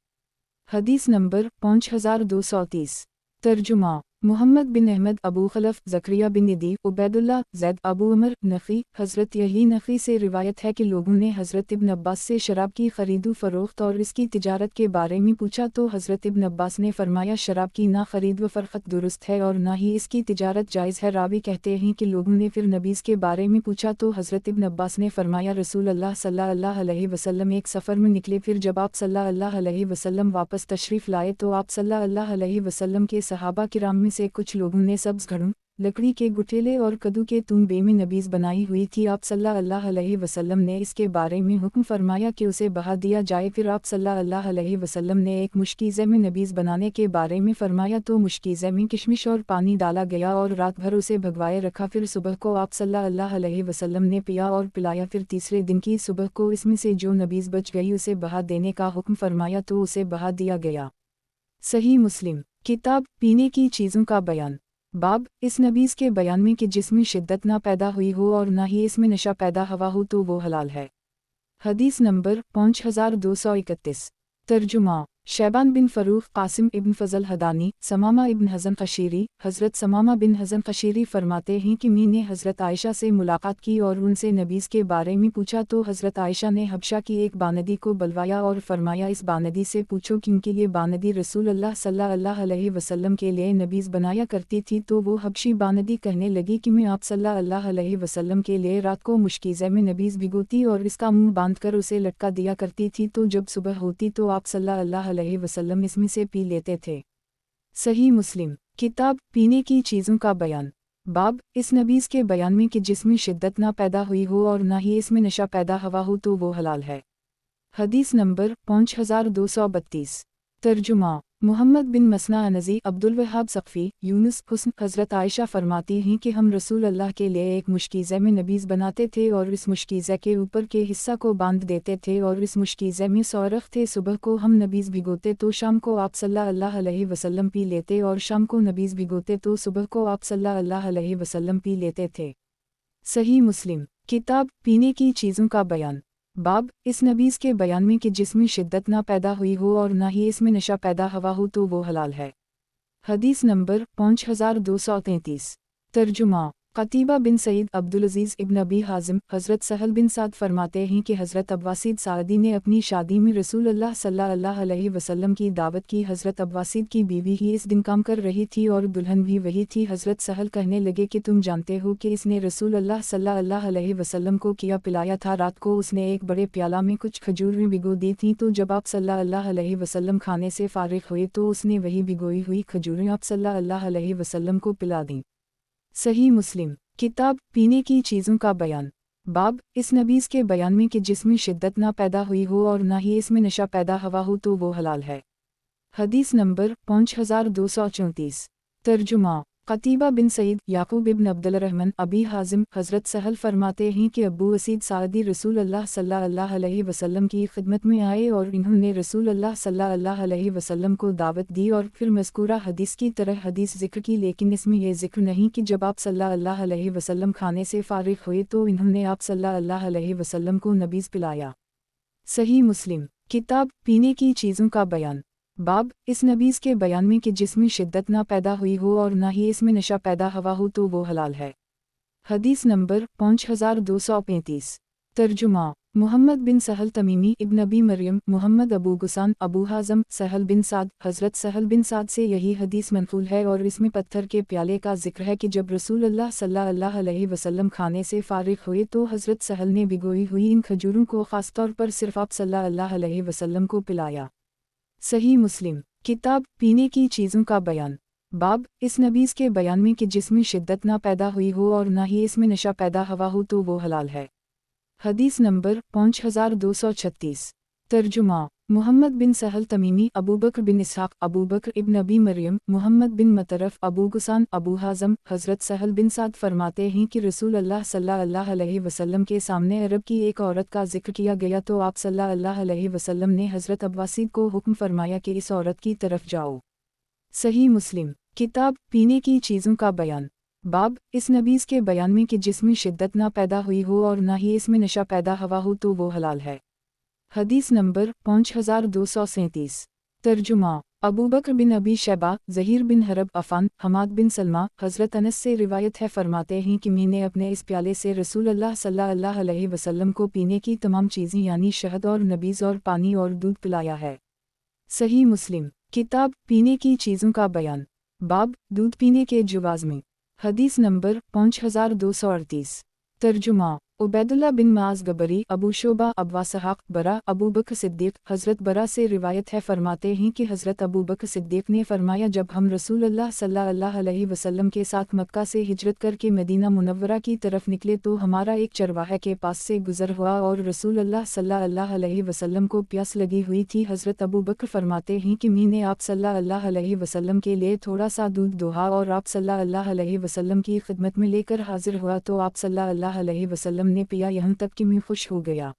हदीस नंबर 5230 तर्जुमा मोहम्मद बिन अहमद अबू खलफ ज़करिया बिन नदी उबैदुल्लाह ज़ैद अबू उमर नफ़ी हज़रत यही नफ़ी से रिवायत है कि लोगों ने हज़रत इब्न अब्बास से शराब की ख़रीदो फ़रोख्त और इसकी तिजारत के बारे में पूछा तो हज़रत इब्न अब्बास ने फरमाया शराब की ना ख़रीद व फ़रोख्त दुरुस्त है और ना ही इसकी तिजारत जायज़ है। रावी कहते हैं कि लोगों ने फिर नबीज़ के बारे में पूछा तो हज़रत इब्न अब्बास ने फरमाया रसूल अल्लाह सल्लल्लाहु अलैहि वसल्लम एक सफ़र में निकले, फिर जब आप सल्लल्लाहु अलैहि वसल्लम वापस तशरीफ़ लाए तो आप सल्लल्लाहु अलैहि वसल्लम के सहाबा किराम में से कुछ लोगों ने सब्ज़ घड़ों, लकड़ी के गुठेले और कद्दू के तूंबे में नबीज़ बनाई हुई थी। आप सल्लल्लाहु अलैहि वसल्लम ने इसके बारे में हुक्म फरमाया कि उसे बहा दिया जाए। फिर आप सल्लल्लाहु अलैहि वसल्लम ने एक मुश्कीज़े में नबीज़ बनाने के बारे में फरमाया तो मुश्कीज़े में किशमिश और पानी डाला गया और रात भर उसे भगवाए रखा। फिर सुबह को आप सल्लल्लाहु अलैहि वसल्लम ने पिया और पिलाया। फिर तीसरे दिन की सुबह को इसमें से जो नबीज़ बच गई उसे बहा देने का हुक्म फरमाया तो उसे बहा दिया गया। सही मुस्लिम किताब पीने की चीज़ों का बयान बाब इस नबीज़ के बयान में कि जिसमें शिद्दत ना पैदा हुई हो और ना ही इसमें नशा पैदा हुआ हो तो वो हलाल है। हदीस नंबर 5231 तर्जुमा शैबान बिन फ़रूख़ कासिम इब्न फ़ज़ल हदानी समामा इब्न हज़न क़शीरी हज़रत समामा बिन हज़न क़शीरी फरमाते हैं कि मैंने हज़रत आयशा से मुलाकात की और उनसे नबीज़ के बारे में पूछा तो हज़रत आयशा ने हबशा की एक बानदी को बुलवाया और फरमाया इस बानदी से पूछो क्योंकि ये बानदी रसूल अल्लाह सल्लल्लाहु अलैहि वसल्लम के लिए नबीज़ बनाया करती थी। तो वो हबशी बानदी कहने लगी कि मैं आप सल्लल्लाहु अलैहि वसल्लम के लिए रात को मुश्कीज़े में नबीज़ भिगोती और इसका मुँह बांध कर उसे लटका दिया करती थी, तो जब सुबह होती तो आप सल्लल्लाहु अलैहि वसल्लम इसमें से पी लेते थे। सही मुस्लिम किताब पीने की चीज़ों का बयान। बाब इस नबीज़ के बयान में कि जिसमें शिद्दत ना पैदा हुई हो और ना ही इसमें नशा पैदा हुआ हो तो वो हलाल है। हदीस नंबर 5232। तर्जुमा मुहम्मद बिन मसना अनज़ी अब्दुल वहाब सक़फ़ी यूनुस हुस्न हज़रत आयशा फरमाती हैं कि हम रसूल अल्लाह के लिए एक मुश्कीज़े में नबीज़ बनाते थे और इस मुश्कीज़े के ऊपर के हिस्सा को बांध देते थे और इस मुश्कीज़े में सौरख थे। सुबह को हम नबीज़ भिगोते तो शाम को आप सल्लल्लाहु अलैहि वसल्लम पी लेते और शाम को नबीज़ भिगोते तो सुबह को आप सल्लल्लाहु अलैहि वसल्लम पी लेते थे। सही मुस्लिम किताब पीने की चीज़ों का बयान। बाब इस नबीज़ के बयान में कि जिसमें शिद्दत ना पैदा हुई हो और ना ही इसमें नशा पैदा हुआ हो तो वो हलाल है। हदीस नंबर 5233। तर्जुमा क़तीबा बिन सईद अब्दुल अज़ीज़ इब्न अबी हाज़िम हज़रत सहल बिन साद फरमाते हैं कि हज़रत अब्बासिद सादी ने अपनी शादी में रसूल अल्लाह सल्लल्लाहु अलैहि वसल्लम की दावत की। हज़रत अब्बासिद की बीवी ही इस दिन काम कर रही थी और दुल्हन भी वही थी। हज़रत सहल कहने लगे कि तुम जानते हो कि इसने रसूल अल्लाह सल्लल्लाहु अलैहि वसल्लम को किया पिलाया था। रात को उसने एक बड़े प्याला में कुछ खजूरें भिगो दी थीं, तो जब आप सल्लल्लाहु अलैहि वसल्लम खाने से फारिग हुए तो उसने वही भिगोई हुई खजूरें आप सल्लल्लाहु अलैहि वसल्लम को पिला दीं। सही मुस्लिम किताब पीने की चीज़ों का बयान। बाब इस नबीज़ के बयान में कि जिसमें शिद्दत ना पैदा हुई हो और ना ही इसमें नशा पैदा हुआ हो तो वो हलाल है। हदीस नंबर 5234। तर्जुमा क़तीबा बिन सईद याकूब इब्न अब्दुल रहमान अबी हाज़िम हज़रत सहल फरमाते हैं कि अबू असीद सादी रसूल अल्लाह सल्लल्लाहु अलैहि वसल्लम की खिदमत में आए और इन्होंने रसूल अल्लाह सल्लल्लाहु अलैहि वसल्लम को दावत दी और फिर मज़कूरा हदीस की तरह हदीस ज़िक्र की, लेकिन इसमें यह ज़िक्र नहीं कि जब आप सल्लल्लाहु अलैहि वसल्लम खाने से फारिग हुए तो इन्होंने आप सल्लल्लाहु अलैहि वसल्लम को नबीज़ पिलाया। सही मुस्लिम किताब पीने की चीज़ों का बयान। बाब इस नबीज़ के बयान में कि जिसमें शिद्दत ना पैदा हुई हो और ना ही इसमें नशा पैदा हुआ हो तो वो हलाल है। हदीस नंबर 5235। तर्जुमा मुहम्मद बिन सहल तमीमी इब्न अबी मरियम मुहम्मद अबू गुसान अबू हाज़म सहल बिन साद हज़रत सहल बिन साद से यही हदीस मनक़ूल है और इसमें पत्थर के प्याले का जिक्र है कि जब रसूल अल्लाह सल्लल्लाहु अलैहि वसल्लम खाने से फारिग हुए तो हज़रत सहल ने भिगोई हुई इन खजूरों को ख़ासतौर पर सिर्फ़ आप सल्लल्लाहु अलैहि वसल्लम को पिलाया। सही मुस्लिम किताब पीने की चीज़ों का बयान। बाब इस नबीज़ के बयान में कि जिसमें शिद्दत ना पैदा हुई हो और ना ही इसमें नशा पैदा हुआ हो तो वो हलाल है। हदीस नंबर 5236। तर्जुमा मुहम्मद बिन सहल तमीमी अबू बकर बिन इसहाक़ अबू बकर इब्न अबी मरियम मुहम्मद बिन मतरफ अबू गुसान अबू हाज़म हज़रत सहल बिन साद फरमाते हैं कि रसूल अल्लाह सल्लल्लाहु अलैहि वसल्लम के सामने अरब की एक औरत का जिक्र किया गया तो आप सल्लल्लाहु अलैहि वसल्लम ने हज़रत अब्बासिद को हुक्म फरमाया कि इस औरत की तरफ जाओ। सही मुस्लिम किताब पीने की चीज़ों का बयान। बाब इस नबीज़ के बयान में कि जिसमें शिद्दत ना पैदा हुई हो और ना ही इसमें नशा पैदा हुआ हो तो वो हलाल है। हदीस नंबर 5237। तर्जुमा अबू बकर बिन अबी शैबा ज़हीर बिन हरब अफ़ान हमाद बिन सलमा हज़रत अनस से रिवायत है फरमाते हैं कि मैंने अपने इस प्याले से रसूल अल्लाह सल्लल्लाहु अलैहि वसल्लम को पीने की तमाम चीज़ें यानी शहद और नबीज़ और पानी और दूध पिलाया है। सही मुस्लिम किताब पीने की चीज़ों का बयान। बाब दूध पीने के जवाज़ में। हदीस नंबर 5238। तर्जुमा उबैदुल्लाह बिन माज़ गबरी अबू शोबा अबवा सहाक़ बरा अबू बकर सिद्दीक़ हज़रत बरा से रिवायत है फरमाते हैं कि हज़रत अबू बकर सिद्दीक़ ने फरमाया जब हम रसूल अल्लाह सल्लल्लाहु अलैहि वसल्लम के साथ मक्का से हिजरत करके मदीना मुनव्वरा की तरफ निकले तो हमारा एक चरवाहे के पास से गुज़र हुआ और रसूल अल्लाह सल्लल्लाहु अलैहि वसल्लम को प्यास लगी हुई थी। हज़रत अबू बकर फरमाते हैं कि मैंने आप सल्लल्लाहु अलैहि वसल्लम के लिए थोड़ा सा दूध दोहा और आप सल्लल्लाहु अलैहि वसल्लम की खिदमत में लेकर हाजिर हुआ तो आप सल्लल्लाहु अलैहि वसल्लम ने पिया, यहाँ तक कि मैं खुश हो गया।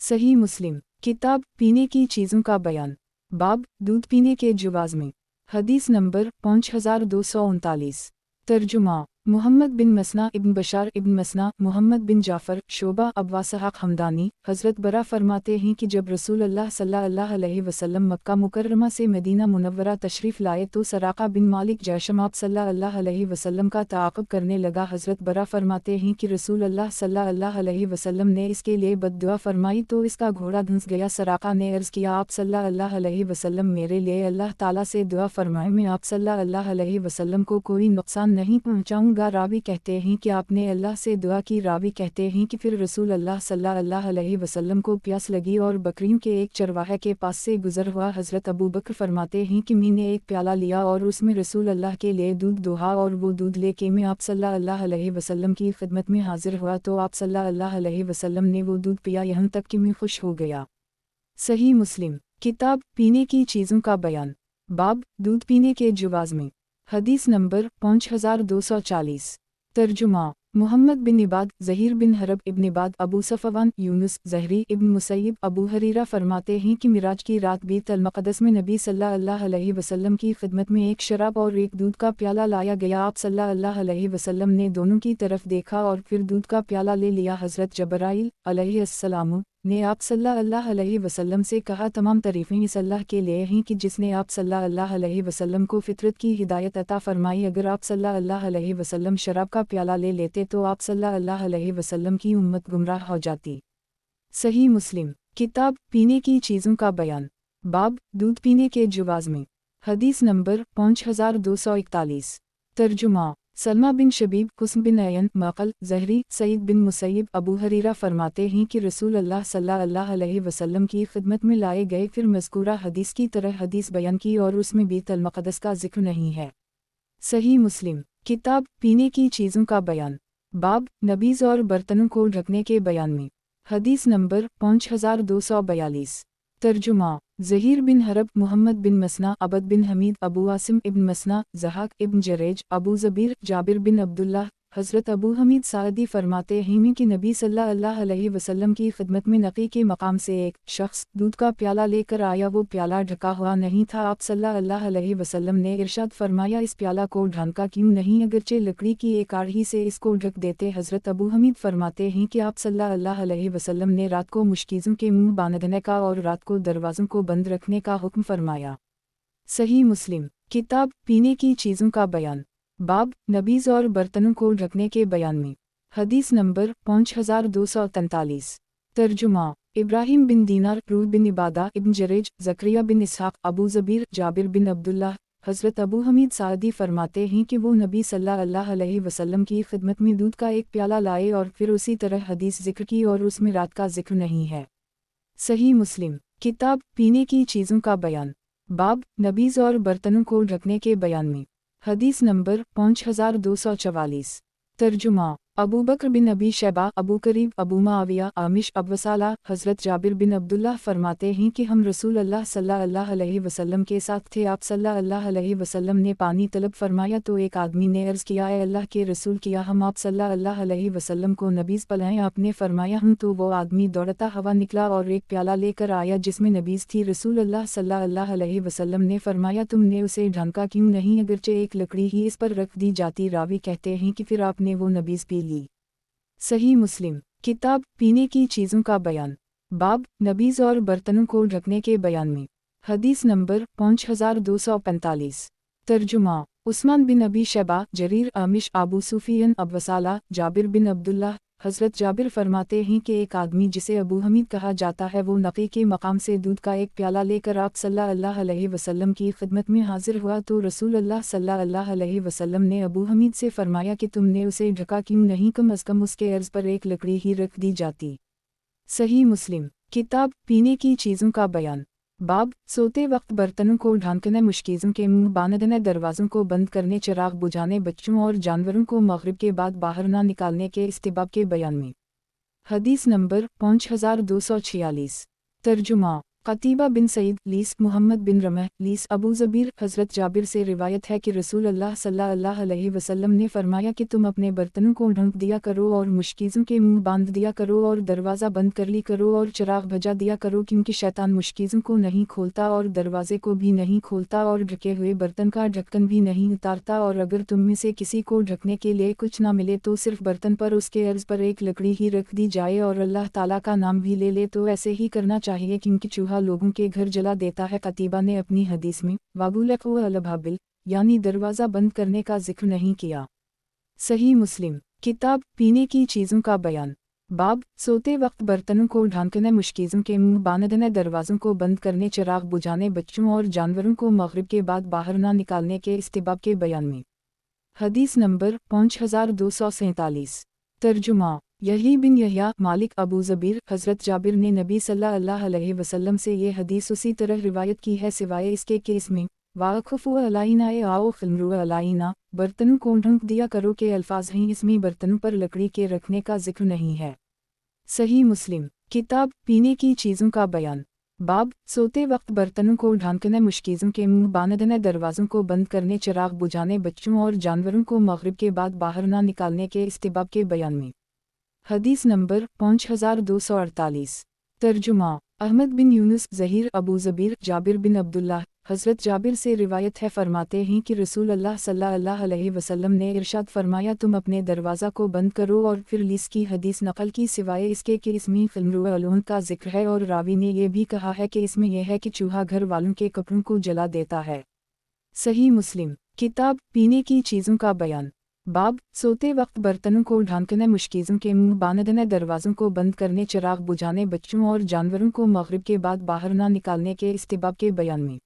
सही मुस्लिम किताब पीने की चीज़ों का बयान। बाब दूध पीने के जवाज़ में। हदीस नंबर 5239। तर्जुमा मुहम्मद बिन मसना इब्न बशार इब्न मसना मुहम्मद बिन जाफ़र शोबा अबवा सहाक़ हमदानी हज़रत बरा फरमाते हैं कि जब रसूल अल्लाह सल्लल्लाहु अलैहि वसल्लम मक्का मुकर्रमा से मदीना मुनव्वरा तशरीफ़ लाए तो सराक़ा बिन मालिक जैशम आप सल्लल्लाहु अलैहि वसल्लम का ताक़ुब करने लगा। हज़रत बरा फरमाते हैं कि रसूल अल्लाह सल्लल्लाहु अलैहि वसल्लम ने इसके लिए बद्दुआ फरमाई तो इसका घोड़ा धंस गया। सराक़ा ने अर्ज़ किया आप सल्लल्लाहु अलैहि वसल्लम मेरे लिए अल्लाह ताला से दुआ फरमाए, मैं आप सल्लल्लाहु अलैहि वसल्लम को कोई नुक़सान नहीं पहुँचाऊँगा। مانگا، راوی کہتے ہیں کہ آپ نے اللہ سے دعا کی، راوی کہتے ہیں کہ پھر رسول اللہ صلی اللہ علیہ وسلم کو پیاس لگی اور بکریوں کے ایک چرواہے کے پاس سے گزر ہوا۔ حضرت ابو بکر فرماتے ہیں کہ میں نے ایک پیالہ لیا اور اس میں رسول اللہ کے لیے دودھ دوہا، اور وہ دودھ لے کے میں آپ صلی اللہ علیہ وسلم کی خدمت میں حاضر ہوا تو آپ صلی اللہ علیہ وسلم نے وہ دودھ پیا یہاں تک کہ میں خوش ہو گیا۔ صحیح مسلم کتاب پینے کی چیزوں کا بیان، باب دودھ پینے کے جواز میں، حدیث نمبر 5240۔ ترجمہ محمد بن عباد، زہیر بن حرب ابن عباد، ابو صفوان، یونس، زہری ابن مسیب، ابو ہریرہ فرماتے ہیں کہ معراج کی رات بیت المقدس میں نبی صلی اللہ علیہ وسلم کی خدمت میں ایک شراب اور ایک دودھ کا پیالہ لایا گیا۔ آپ صلی اللہ علیہ وسلم نے دونوں کی طرف دیکھا اور پھر دودھ کا پیالہ لے لیا۔ حضرت جبرائیل علیہ السلام نے آپ صلی اللہ علیہ وسلم سے کہا، تمام تعریفیں اس اللہ کے لیے ہیں کہ جس نے آپ صلی اللہ علیہ وسلم کو فطرت کی ہدایت عطا فرمائی۔ اگر آپ صلی اللہ علیہ وسلم شراب کا پیالہ لے لیتے تو آپ صلی اللہ علیہ وسلم کی امت گمراہ ہو جاتی۔ صحیح مسلم کتاب پینے کی چیزوں کا بیان، باب دودھ پینے کے جواز میں، حدیث نمبر 5241۔ ترجمہ سلمہ بن شبیب، حسن بن عین، مقل، زہری، سعید بن مسیب، ابو ہریرہ فرماتے ہیں کہ رسول اللہ صلی اللہ علیہ وسلم کی خدمت میں لائے گئے، پھر مذکورہ حدیث کی طرح حدیث بیان کی اور اس میں بیت المقدس کا ذکر نہیں ہے۔ صحیح مسلم کتاب پینے کی چیزوں کا بیان، باب نبیذ اور برتنوں کو ڈھکنے کے بیان میں، حدیث نمبر 5242۔ ترجمہ زہیر بن حرب، محمد بن مسنا، عبد بن حمید، ابو عاصم ابن مسنا، زحاق ابن جریج، ابو زبیر، جابر بن عبداللہ۔ حضرت ابو حمید سعدی فرماتے ہیں کہ نبی صلی اللہ علیہ وسلم کی خدمت میں نقی کے مقام سے ایک شخص دودھ کا پیالہ لے کر آیا، وہ پیالہ ڈھکا ہوا نہیں تھا۔ آپ صلی اللہ علیہ وسلم نے ارشاد فرمایا، اس پیالہ کو ڈھانکا کیوں نہیں، اگرچہ لکڑی کی ایک آڑھی سے اس کو ڈھک دیتے۔ حضرت ابو حمید فرماتے ہیں کہ آپ صلی اللہ علیہ وسلم نے رات کو مشکیزوں کے منہ باندھنے کا اور رات کو دروازوں کو بند رکھنے کا حکم فرمایا۔ صحیح مسلم کتاب پینے کی چیزوں کا بیان، باب نبیذ اور برتنوں کو ڈھکنے کے بیان میں، حدیث نمبر 5243۔ ترجمہ ابراہیم بن دینار، روح بن عبادہ ابن جریج، زکریا بن اسحاق، ابو زبیر، جابر بن عبداللہ۔ حضرت ابو حمید سعدی فرماتے ہیں کہ وہ نبی صلی اللہ علیہ وسلم کی خدمت میں دودھ کا ایک پیالہ لائے اور پھر اسی طرح حدیث ذکر کی اور اس میں رات کا ذکر نہیں ہے۔ صحیح مسلم کتاب پینے کی چیزوں کا بیان، باب نبیذ اور برتنوں کو ڈھکنے کے بیان میں، حدیث نمبر 5244۔ ترجمہ ابو بکر بن ابی شیبہ، ابو قریب، ابو معاویہ، عامش، ابو صالح۔ حضرت جابر بن عبداللہ فرماتے ہیں کہ ہم رسول اللہ صلی اللہ علیہ وسلم کے ساتھ تھے، آپ صلی اللہ علیہ وسلم نے پانی طلب فرمایا تو ایک آدمی نے عرض کیا، اے اللہ کے رسول، کیا ہم آپ صلی اللہ علیہ وسلم کو نبیذ پلائیں؟ آپ نے فرمایا ہم، تو وہ آدمی دوڑتا ہوا نکلا اور ایک پیالہ لے کر آیا جس میں نبیذ تھی۔ رسول اللہ صلی اللہ علیہ وسلم نے فرمایا، تم نے اسے ڈھانکا کیوں نہیں، اگرچہ ایک لکڑی ہی اس پر رکھ دی جاتی۔ راوی کہتے ہیں کہ پھر آپ نے وہ نبیذ پی لی۔ صحیح مسلم کتاب پینے کی چیزوں کا بیان، باب نبیذ اور برتنوں کو ڈھکنے کے بیان میں، حدیث نمبر 5245۔ ترجمہ عثمان بن ابی شیبہ، جریر، عامش، ابو سفیان، ابو صالح، جابر بن عبداللہ۔ حضرت جابر فرماتے ہیں کہ ایک آدمی جسے ابو حمید کہا جاتا ہے، وہ نقی کے مقام سے دودھ کا ایک پیالہ لے کر آپ صلی اللہ علیہ وسلم کی خدمت میں حاضر ہوا تو رسول اللہ صلی اللہ علیہ وسلم نے ابو حمید سے فرمایا کہ تم نے اسے ڈھکا کیوں نہیں، کم از کم اس کے عرض پر ایک لکڑی ہی رکھ دی جاتی۔ صحیح مسلم کتاب پینے کی چیزوں کا بیان، باب سوتے وقت برتنوں کو ڈھانکنے، مشکیزوں کے منہ باندھنے، دروازوں کو بند کرنے، چراغ بجھانے، بچوں اور جانوروں کو مغرب کے بعد باہر نہ نکالنے کے استحباب کے بیان میں، حدیث نمبر 5246۔ ترجمہ قتیبہ بن سعید، لیس، محمد بن رمح، لیس، ابو زبیر۔ حضرت جابر سے روایت ہے کہ رسول اللہ صلی اللہ علیہ وسلم نے فرمایا کہ تم اپنے برتنوں کو ڈھانک دیا کرو اور مشکیزوں کے منہ باندھ دیا کرو اور دروازہ بند کر لی کرو اور چراغ بجھا دیا کرو، کیونکہ شیطان مشکیزوں کو نہیں کھولتا اور دروازے کو بھی نہیں کھولتا اور ڈھکے ہوئے برتن کا ڈھکن بھی نہیں اتارتا، اور اگر تم میں سے کسی کو ڈھکنے کے لیے کچھ نہ ملے تو صرف برتن پر اس کے عرض پر ایک لکڑی ہی رکھ دی جائے اور اللہ تعالیٰ کا نام بھی لے لے تو ایسے ہی کرنا چاہیے، کیونکہ چوہا لوگوں کے گھر جلا دیتا ہے۔ قتیبہ نے اپنی حدیث میں وَغُلِقُ الْبَابِ یعنی دروازہ بند کرنے کا ذکر نہیں کیا۔ صحیح مسلم کتاب پینے کی چیزوں کا بیان، باب سوتے وقت برتنوں کو ڈھانکنے، مشکیزوں کے منہ باندھنے، دروازوں کو بند کرنے، چراغ بجھانے، بچوں اور جانوروں کو مغرب کے بعد باہر نہ نکالنے کے استحباب کے بیان میں، حدیث نمبر 5247۔ ترجمہ یحییٰ بن یحییٰ مالک ابو زبیر حضرت جابر نے نبی صلی اللہ علیہ وسلم سے یہ حدیث اسی طرح روایت کی ہے سوائے اس کے کہ اس میں واقفو علائنا آؤ خمرو علائنا برتنوں کو ڈھونک دیا کرو کے الفاظ ہیں، اس میں برتنوں پر لکڑی کے رکھنے کا ذکر نہیں ہے۔ صحیح مسلم کتاب پینے کی چیزوں کا بیان باب سوتے وقت برتنوں کو ڈھانکنے مشکیزوں کے منہ باندھنے دروازوں کو بند کرنے چراغ بجھانے بچوں اور جانوروں کو مغرب کے بعد باہر نہ نکالنے کے استحباب کے بیان میں۔ حدیث نمبر 5248۔ ترجمہ احمد بن یونس ظہیر ابو زبیر جابر بن عبداللہ حضرت جابر سے روایت ہے، فرماتے ہیں کہ رسول اللہ صلی اللہ علیہ وسلم نے ارشاد فرمایا تم اپنے دروازہ کو بند کرو، اور پھر لیس کی حدیث نقل کی سوائے اس کے کہ اس میں خمر علون کا ذکر ہے، اور راوی نے یہ بھی کہا ہے کہ اس میں یہ ہے کہ چوہا گھر والوں کے کپڑوں کو جلا دیتا ہے۔ صحیح مسلم کتاب پینے کی چیزوں کا بیان باب سوتے وقت برتنوں کو ڈھانکنے مشکیزوں کے منہ باندھنے دروازوں کو بند کرنے چراغ بجھانے بچوں اور جانوروں کو مغرب کے بعد باہر نہ نکالنے کے استحباب کے بیان میں۔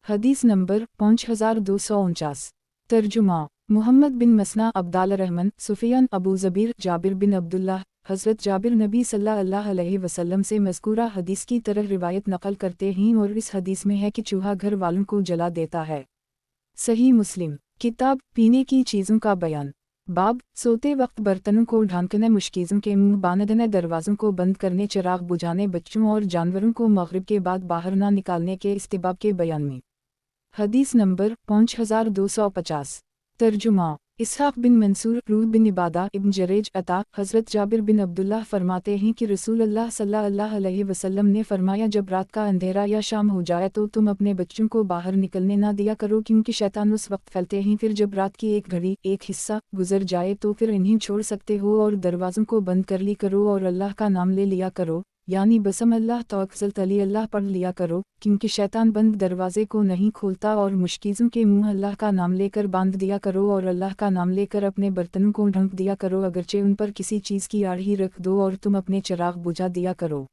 حدیث نمبر 5249۔ ترجمہ محمد بن مسنا عبدال الرحمن سفیان ابو زبیر جابر بن عبداللہ حضرت جابر نبی صلی اللہ علیہ وسلم سے مذکورہ حدیث کی طرح روایت نقل کرتے ہیں، اور اس حدیث میں ہے کہ چوہا گھر والوں کو جلا دیتا ہے۔ صحیح مسلم کتاب پینے کی چیزوں کا بیان باب سوتے وقت برتنوں کو ڈھانکنے مشکیزوں کے منہ باندھنے دروازوں کو بند کرنے چراغ بجھانے بچوں اور جانوروں کو مغرب کے بعد باہر نہ نکالنے کے استحباب کے بیان میں۔ حدیث نمبر 5250۔ ترجمہ اسحاق بن منصور روح بن عبادہ ابن جریج عطا حضرت جابر بن عبداللہ فرماتے ہیں کہ رسول اللہ صلی اللہ علیہ وسلم نے فرمایا جب رات کا اندھیرا یا شام ہو جائے تو تم اپنے بچوں کو باہر نکلنے نہ دیا کرو، کیونکہ شیطان اس وقت پھیلتے ہیں، پھر جب رات کی ایک گھڑی ایک حصہ گزر جائے تو پھر انہیں چھوڑ سکتے ہو، اور دروازوں کو بند کر لی کرو اور اللہ کا نام لے لیا کرو، یعنی بسم اللہ توکلت علی اللہ پڑھ لیا کرو، کیونکہ شیطان بند دروازے کو نہیں کھولتا، اور مشکیزوں کے منہ اللہ کا نام لے کر باندھ دیا کرو، اور اللہ کا نام لے کر اپنے برتنوں کو ڈھانک دیا کرو، اگرچہ ان پر کسی چیز کی آڑ ہی رکھ دو، اور تم اپنے چراغ بجھا دیا کرو۔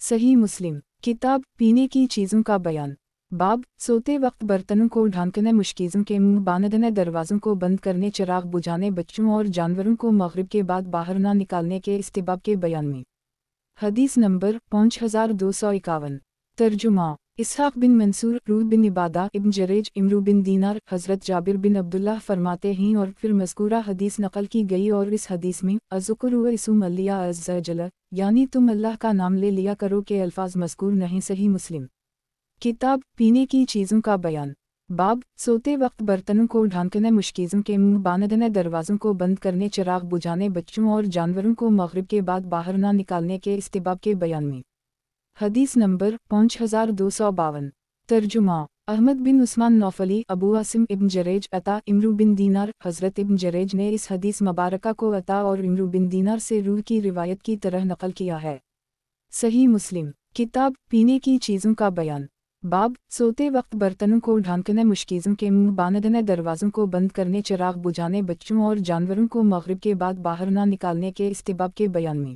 صحیح مسلم کتاب پینے کی چیزوں کا بیان باب سوتے وقت برتنوں کو ڈھانکنے مشکیزوں کے منہ باندھنے دروازوں کو بند کرنے چراغ بجھانے بچوں اور جانوروں کو مغرب کے بعد باہر نہ نکالنے کے استحباب کے بیان میں۔ حدیث نمبر 5251۔ ترجمہ اسحاق بن منصور روح بن عبادہ ابن جریج عمرو بن دینار حضرت جابر بن عبداللہ فرماتے ہیں، اور پھر مذکورہ حدیث نقل کی گئی، اور اس حدیث میں اذکروا اسم اللہ عز وجل یعنی تم اللہ کا نام لے لیا کرو کے الفاظ مذکور نہیں۔ صحیح مسلم کتاب پینے کی چیزوں کا بیان باب سوتے وقت برتنوں کو ڈھانکنے مشکیزوں کے منہ باندھنے دروازوں کو بند کرنے چراغ بجھانے بچوں اور جانوروں کو مغرب کے بعد باہر نہ نکالنے کے استحباب کے بیان میں۔ حدیث نمبر 5252۔ ترجمہ احمد بن عثمان نوفلی ابو عاصم ابن جریج عطا عمرو بن دینار حضرت ابن جریج نے اس حدیث مبارکہ کو عطا اور عمرو بن دینار سے روح کی روایت کی طرح نقل کیا ہے۔ صحیح مسلم کتاب پینے کی چیزوں کا بیان باب سوتے وقت برتنوں کو ڈھانکنے مشکیزوں کے منہ باندھنے دروازوں کو بند کرنے چراغ بجھانے بچوں اور جانوروں کو مغرب کے بعد باہر نہ نکالنے کے استحباب کے بیان میں۔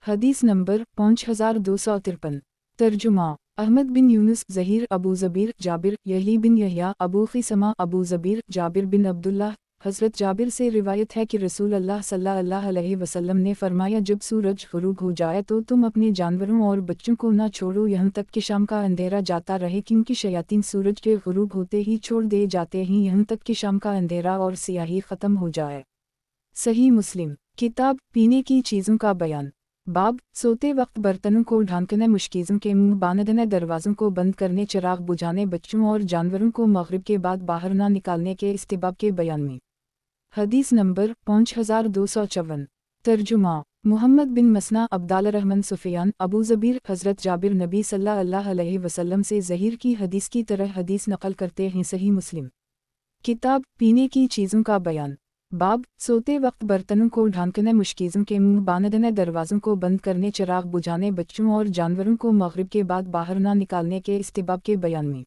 حدیث نمبر 5253۔ ترجمہ احمد بن یونس ظہیر ابو زبیر جابر یحییٰ بن یحییٰ ابو خیثمہ ابو زبیر جابر بن عبداللہ حضرت جابر سے روایت ہے کہ رسول اللہ صلی اللہ علیہ وسلم نے فرمایا جب سورج غروب ہو جائے تو تم اپنے جانوروں اور بچوں کو نہ چھوڑو یہاں تک کہ شام کا اندھیرا جاتا رہے، کیونکہ شیاطین سورج کے غروب ہوتے ہی چھوڑ دے جاتے ہیں یہاں تک کہ شام کا اندھیرا اور سیاہی ختم ہو جائے۔ صحیح مسلم کتاب پینے کی چیزوں کا بیان باب سوتے وقت برتنوں کو ڈھانکنے مشکیزوں کے منہ باندھنے دروازوں کو بند کرنے چراغ بجھانے بچوں اور جانوروں کو مغرب کے بعد باہر نہ نکالنے کے استحباب کے بیان میں۔ حدیث نمبر 5254۔ ترجمہ محمد بن مسنا عبدال الرحمن سفیان ابو زبیر حضرت جابر نبی صلی اللہ علیہ وسلم سے ظہیر کی حدیث کی طرح حدیث نقل کرتے ہیں۔ صحیح مسلم کتاب پینے کی چیزوں کا بیان باب سوتے وقت برتنوں کو ڈھانکنے مشکیزوں کے منہ باندھنے دروازوں کو بند کرنے چراغ بجھانے بچوں اور جانوروں کو مغرب کے بعد باہر نہ نکالنے کے استحباب کے بیان میں۔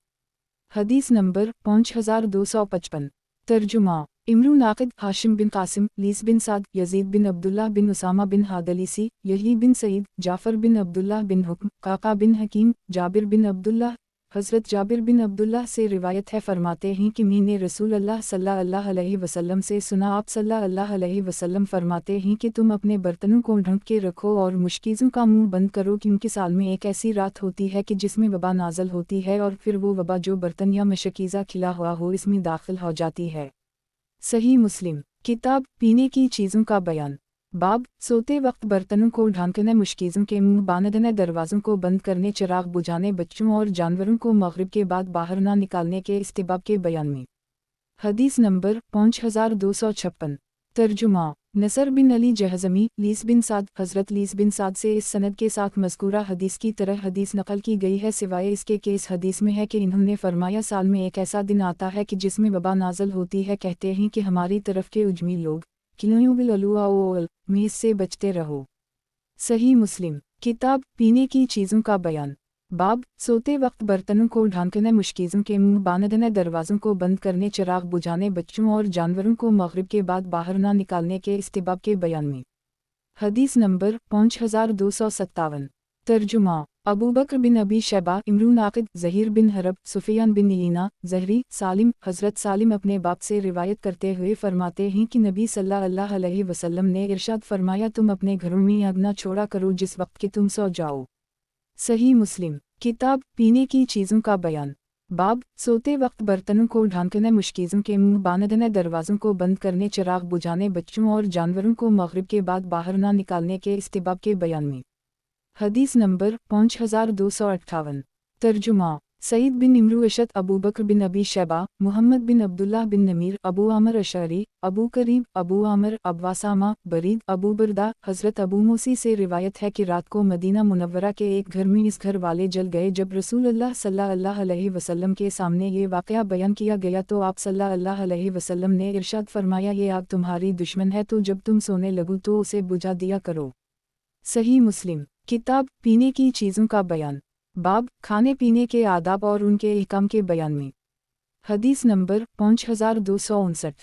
حدیث نمبر 5255۔ ترجمہ عمرو ناقد ہاشم بن قاسم لیس بن سعد یزید بن عبداللہ بن اسامہ بن حادلیسی یحییٰ بن سعید جعفر بن عبداللہ بن حکم قعقاع بن حکیم جابر بن عبداللہ हज़रत जाबिर बिन अब्दुल्लाह से रिवायत है, फरमाते हैं कि मैंने रसूल अल्लाह सल्लल्लाहु अलैहि वसल्लम से सुना, आप सल्लल्लाहु अलैहि वसल्लम फरमाते हैं कि तुम अपने बर्तनों को ढक के रखो और मुश्किज़ों का मुंह बंद करो, क्योंकि साल में एक ऐसी रात होती है कि जिसमें वबा नाज़िल होती है और फिर वो वबा जो बर्तन या मशकीज़ा खिला हुआ हो इसमें दाखिल हो जाती है। सही मुस्लिम। किताब पीने की चीज़ों का बयान। बाब सोते वक्त बर्तनों को ढांकने, मुश्किज़ों के मुंह बांधने, दरवाज़ों को बंद करने, चिराग बुझाने, बच्चों और जानवरों को मगरिब के बाद बाहर ना निकालने के इस्तिबाब के बयान में। हदीस नंबर 5256। तर्जुमा। नसर बिन अली जहज़मी, लीस बिन साद, हज़रत लीस बिन साद से इस सनद के साथ मज़कूरा हदीस की तरह हदीस नकल की गई है, सिवाय इसके कि इस हदीस में है कि इन्होंने फरमाया, साल में एक ऐसा दिन आता है कि जिसमें वबा नाज़िल होती है। कहते हैं कि हमारी तरफ के उजमी लोग में इससे बचते रहो। सही मुस्लिम। किताब पीने की चीज़ों का बयान। बाब सोते वक्त बर्तनों को ढांकने, मुश्किज़ों के मुंह बांधने, दरवाज़ों को बंद करने, चिराग बुझाने, बच्चों और जानवरों को मगरिब के बाद बाहर ना निकालने के इस्तिबाब के बयान में। हदीस नंबर 5257। तर्जुमा। अबू बकर बिन अबी शैबा, इमरून आकिद, ज़हीर बिन हरब, सुफियान बिन यीना, ज़हरी, सालिम, हज़रत सालिम अपने बाप से रिवायत करते हुए फरमाते हैं कि नबी सल्लल्लाहु अलैहि वसल्लम ने इरशाद फरमाया, तुम अपने घरों में आग न छोड़ा करो जिस वक्त के तुम सो जाओ। सही मुस्लिम। किताब पीने की चीज़ों का बयान। बाब सोते वक्त बर्तनों को ढांकने, मुश्किज़ों के मुंह बांधने, दरवाज़ों को बंद करने, चिराग बुझाने, बच्चों और जानवरों को मगरिब के बाद बाहर ना निकालने के इस्तिबाब के बयान में। हदीस नंबर 5258। तर्जुमा। सईद बिन इमरू अशत, अबू बकर बिन अबी शैबा, मुहम्मद बिन अब्दुल्लाह बिन नमीर, अबू आमर अशअरी, अबू करीब, अबू आमर, अब्वासामा, बरीद, अबू बरदा, हज़रत अबू मूसी से रिवायत है कि रात को मदीना मुनव्वरा के एक घर में इस घर वाले जल गए। जब रसूलुल्लाह सल्लल्लाहु अलैहि वसल्लम के सामने ये वाक़या बयान किया गया तो आप सल्लल्लाहु अलैहि वसल्लम ने इरशाद फरमाया, ये आग तुम्हारी दुश्मन है, तो जब तुम सोने लगो तो उसे बुझा दिया करो। सही मुस्लिम। किताब पीने की चीज़ों का बयान। बाब खाने पीने के आदाब और उनके अहकाम के बयान में। हदीस नंबर 5259।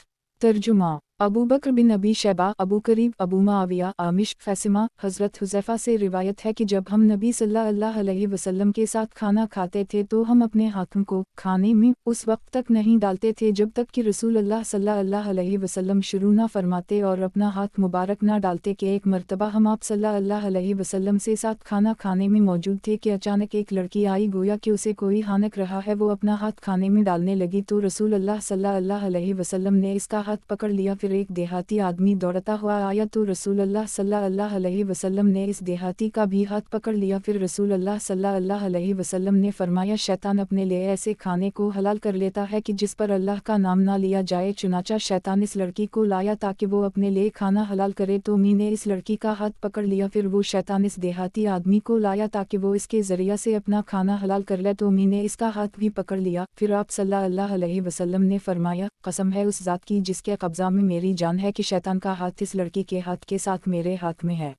तर्जुमा। अबू बकर बिन अबी शैबा, अबू करीब, अबू माविया, आमिश, फैसिमा, हज़रत हुज़ैफ़ा से रिवायत है कि जब हम नबी सल्लल्लाहु अलैहि वसल्लम के साथ खाना खाते थे तो हम अपने हाथों को खाने में उस वक्त तक नहीं डालते थे जब तक कि रसूलुल्लाह सल्लल्लाहु अलैहि वसल्लम शुरू ना फरमाते और अपना हाथ मुबारक ना डालते। कि एक मर्तबा हम आप सल्लल्लाहु अलैहि वसल्लम से साथ खाना खाने में मौजूद थे कि अचानक एक लड़की आई, गोया कि उसे कोई हानक रहा है। वो अपना हाथ खाने में डालने लगी तो रसूलुल्लाह सल्लल्लाहु अलैहि वसल्लम ने इसका हाथ पकड़ लिया। फिर एक देहाती आदमी दौड़ता हुआ आया तो रसूलुल्लाह सल्लल्लाहु अलैहि वसल्लम ने इस देहाती का भी हाथ पकड़ लिया। फिर रसूलुल्लाह सल्लल्लाहु अलैहि वसल्लम ने फरमाया, शैतान अपने लिए ऐसे खाने को हलाल कर लेता है कि जिस पर अल्लाह का नाम ना लिया जाए। चुनाचा शैतान इस लड़की को लाया ताकि वो अपने लिए खाना हलाल करे तो मैंने इस लड़की का हाथ पकड़ लिया। फिर वो शैतान इस देहाती आदमी को लाया ताकि वो इसके ज़रिया से अपना खाना हलाल कर ले तो मैंने इसका हाथ भी पकड़ लिया। फिर आप सल्लल्लाहु अलैहि वसल्लम ने फरमाया, कसम है उस ज़ात की जिसके कब्ज़ा में मेरी जान है कि शैतान का हाथ इस लड़की के हाथ के साथ मेरे हाथ में है।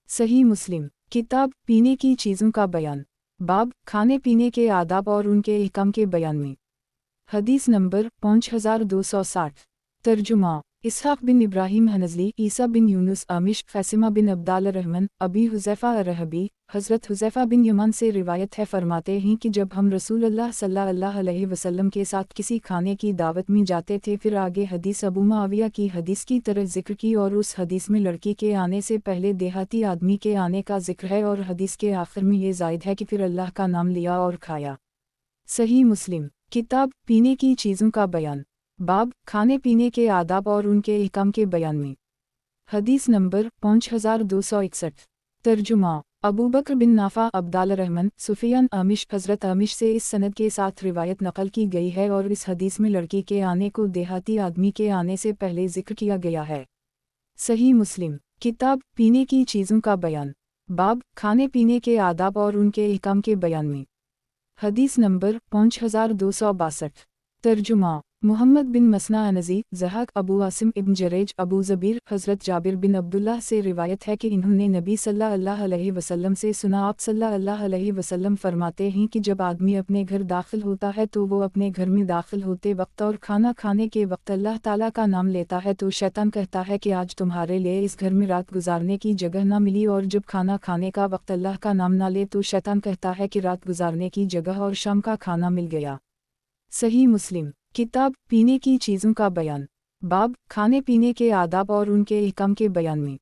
सही मुस्लिम। किताब पीने की चीज़ों का बयान। बाब खाने पीने के आदाब और उनके अहकाम के बयान में। हदीस नंबर 5260। तर्जुमा। इसहाक़ बिन इब्राहीम हनज़ली, ईसा बिन यूनुस, आमिश, फैसिमा बिन अब्दाल रहमान, अबी हुज़ैफ़ा अरहबी, हज़रत हुज़ैफ़ा बिन यमान से रिवायत है, फरमाते हैं कि जब हम रसूलुल्लाह सल्लल्लाहु अलैहि वसल्लम के साथ किसी खाने की दावत में जाते थे। फिर आगे हदीस अबू माविया की हदीस की तरह जिक्र की और उस हदीस में लड़की के आने से पहले देहाती आदमी के आने का जिक्र है और हदीस के आखिर में ये ज़ायद है कि फिर अल्लाह का नाम लिया और खाया। सही मुस्लिम। किताब पीने की चीज़ों का बयान। बाब खाने पीने के आदाब और उनके अहकाम के बयान में। हदीस नंबर 5261। तर्जुमा। अबू बकर बिन नाफा, अब्दाल रहमान, सुफियान, आमिश, हज़रत आमिश से इस सनद के साथ रिवायत नकल की गई है और इस हदीस में लड़की के आने को देहाती आदमी के आने से पहले जिक्र किया गया है। सही मुस्लिम। किताब पीने की चीज़ों का बयान। बाब खाने पीने के आदाब और उनके अहकाम के बयान में। हदीस नंबर 5262। तर्जुमा। मोहम्मद बिन मसना अनज़ी, ज़हाक, अबू आसिम इब्न जरेज, अबू ज़बीर, हज़रत जाबिर बिन अब्दुल्लाह से रिवायत है कि इन्होंने नबी सल्लल्लाहु अलैहि वसल्लम से सुना, आप सल्लल्लाहु अलैहि वसल्लम फरमाते हैं कि जब आदमी अपने घर दाखिल होता है तो वो अपने घर में दाखिल होते वक्त और खाना खाने के वक्त अल्लाह ताला का नाम लेता है तो शैतान कहता है कि आज तुम्हारे लिए इस घर में रात गुजारने की जगह ना मिली, और जब खाना खाने का वक्त अल्लाह का नाम ना ले तो शैतान कहता है कि रात गुजारने की जगह और शाम का खाना मिल गया। सही मुस्लिम। किताब पीने की चीज़ों का बयान, बाब खाने पीने के आदाब और उनके अहकाम के बयान में।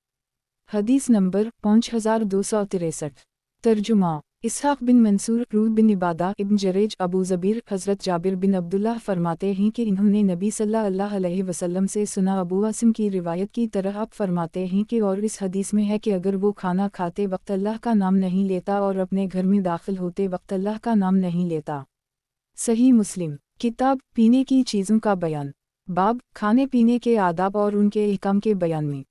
हदीस नंबर 5263। तर्जुमा। इसहाक बिन मंसूर, रूह बिन इबादा इब्न जरेज, अबू ज़बीर, हज़रत जाबिर बिन अब्दुल्लाह फरमाते हैं कि इन्होंने नबी सल्लल्लाहु अलैहि वसल्लम से सुना। अबू आसिम की रिवायत की तरह आप फरमाते हैं कि और इस हदीस में है कि अगर वो खाना खाते वक्त अल्लाह का नाम नहीं लेता और अपने घर में दाखिल होते वक्त अल्लाह का नाम नहीं लेता। सही मुस्लिम। किताब पीने की चीज़ों का बयान, बाब खाने पीने के आदाब और उनके अहकाम के बयान में।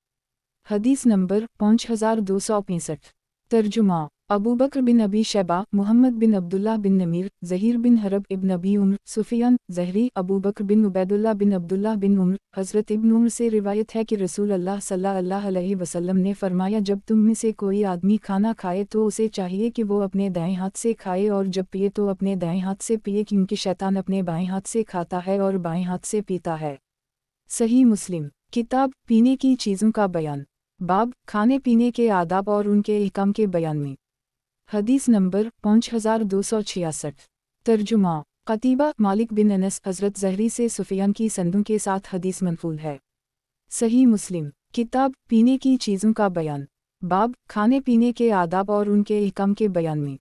हदीस नंबर 5265। तर्जुमा। अबू बकर बिन अबी शैबा, मुहम्मद बिन अब्दुल्लाह बिन नमीर, ज़हीर बिन हरब इब्न अबी उम्र, सुफियान ज़हरी, अबू बकर बिन उबैदुल्लाह बिन अब्दुल्लाह बिन उम्र, हज़रत इब्न उम्र से रिवायत है कि रसूल अल्लाह सल्लल्लाहु अलैहि वसल्लम ने फरमाया, जब तुम में से कोई आदमी खाना खाए तो उसे चाहिए कि वो अपने दाएं हाथ से खाए, और जब पिए तो अपने दाएं हाथ से पिए, क्योंकि शैतान अपने बाएं हाथ से खाता है और बाएं हाथ से पीता है। सही मुस्लिम। किताब पीने की चीज़ों का बयान, बाब खाने पीने के आदाब और उनके अहकाम के बयान में। हदीस नंबर 5266। तर्जुमा। क़तीबा मालिक बिन अनस, हज़रत ज़हरी से सुफियान की संदों के साथ हदीस मनक़ूल है। सही मुस्लिम। किताब पीने की चीज़ों का बयान, बाब खाने पीने के आदाब और उनके अहकाम के बयान में।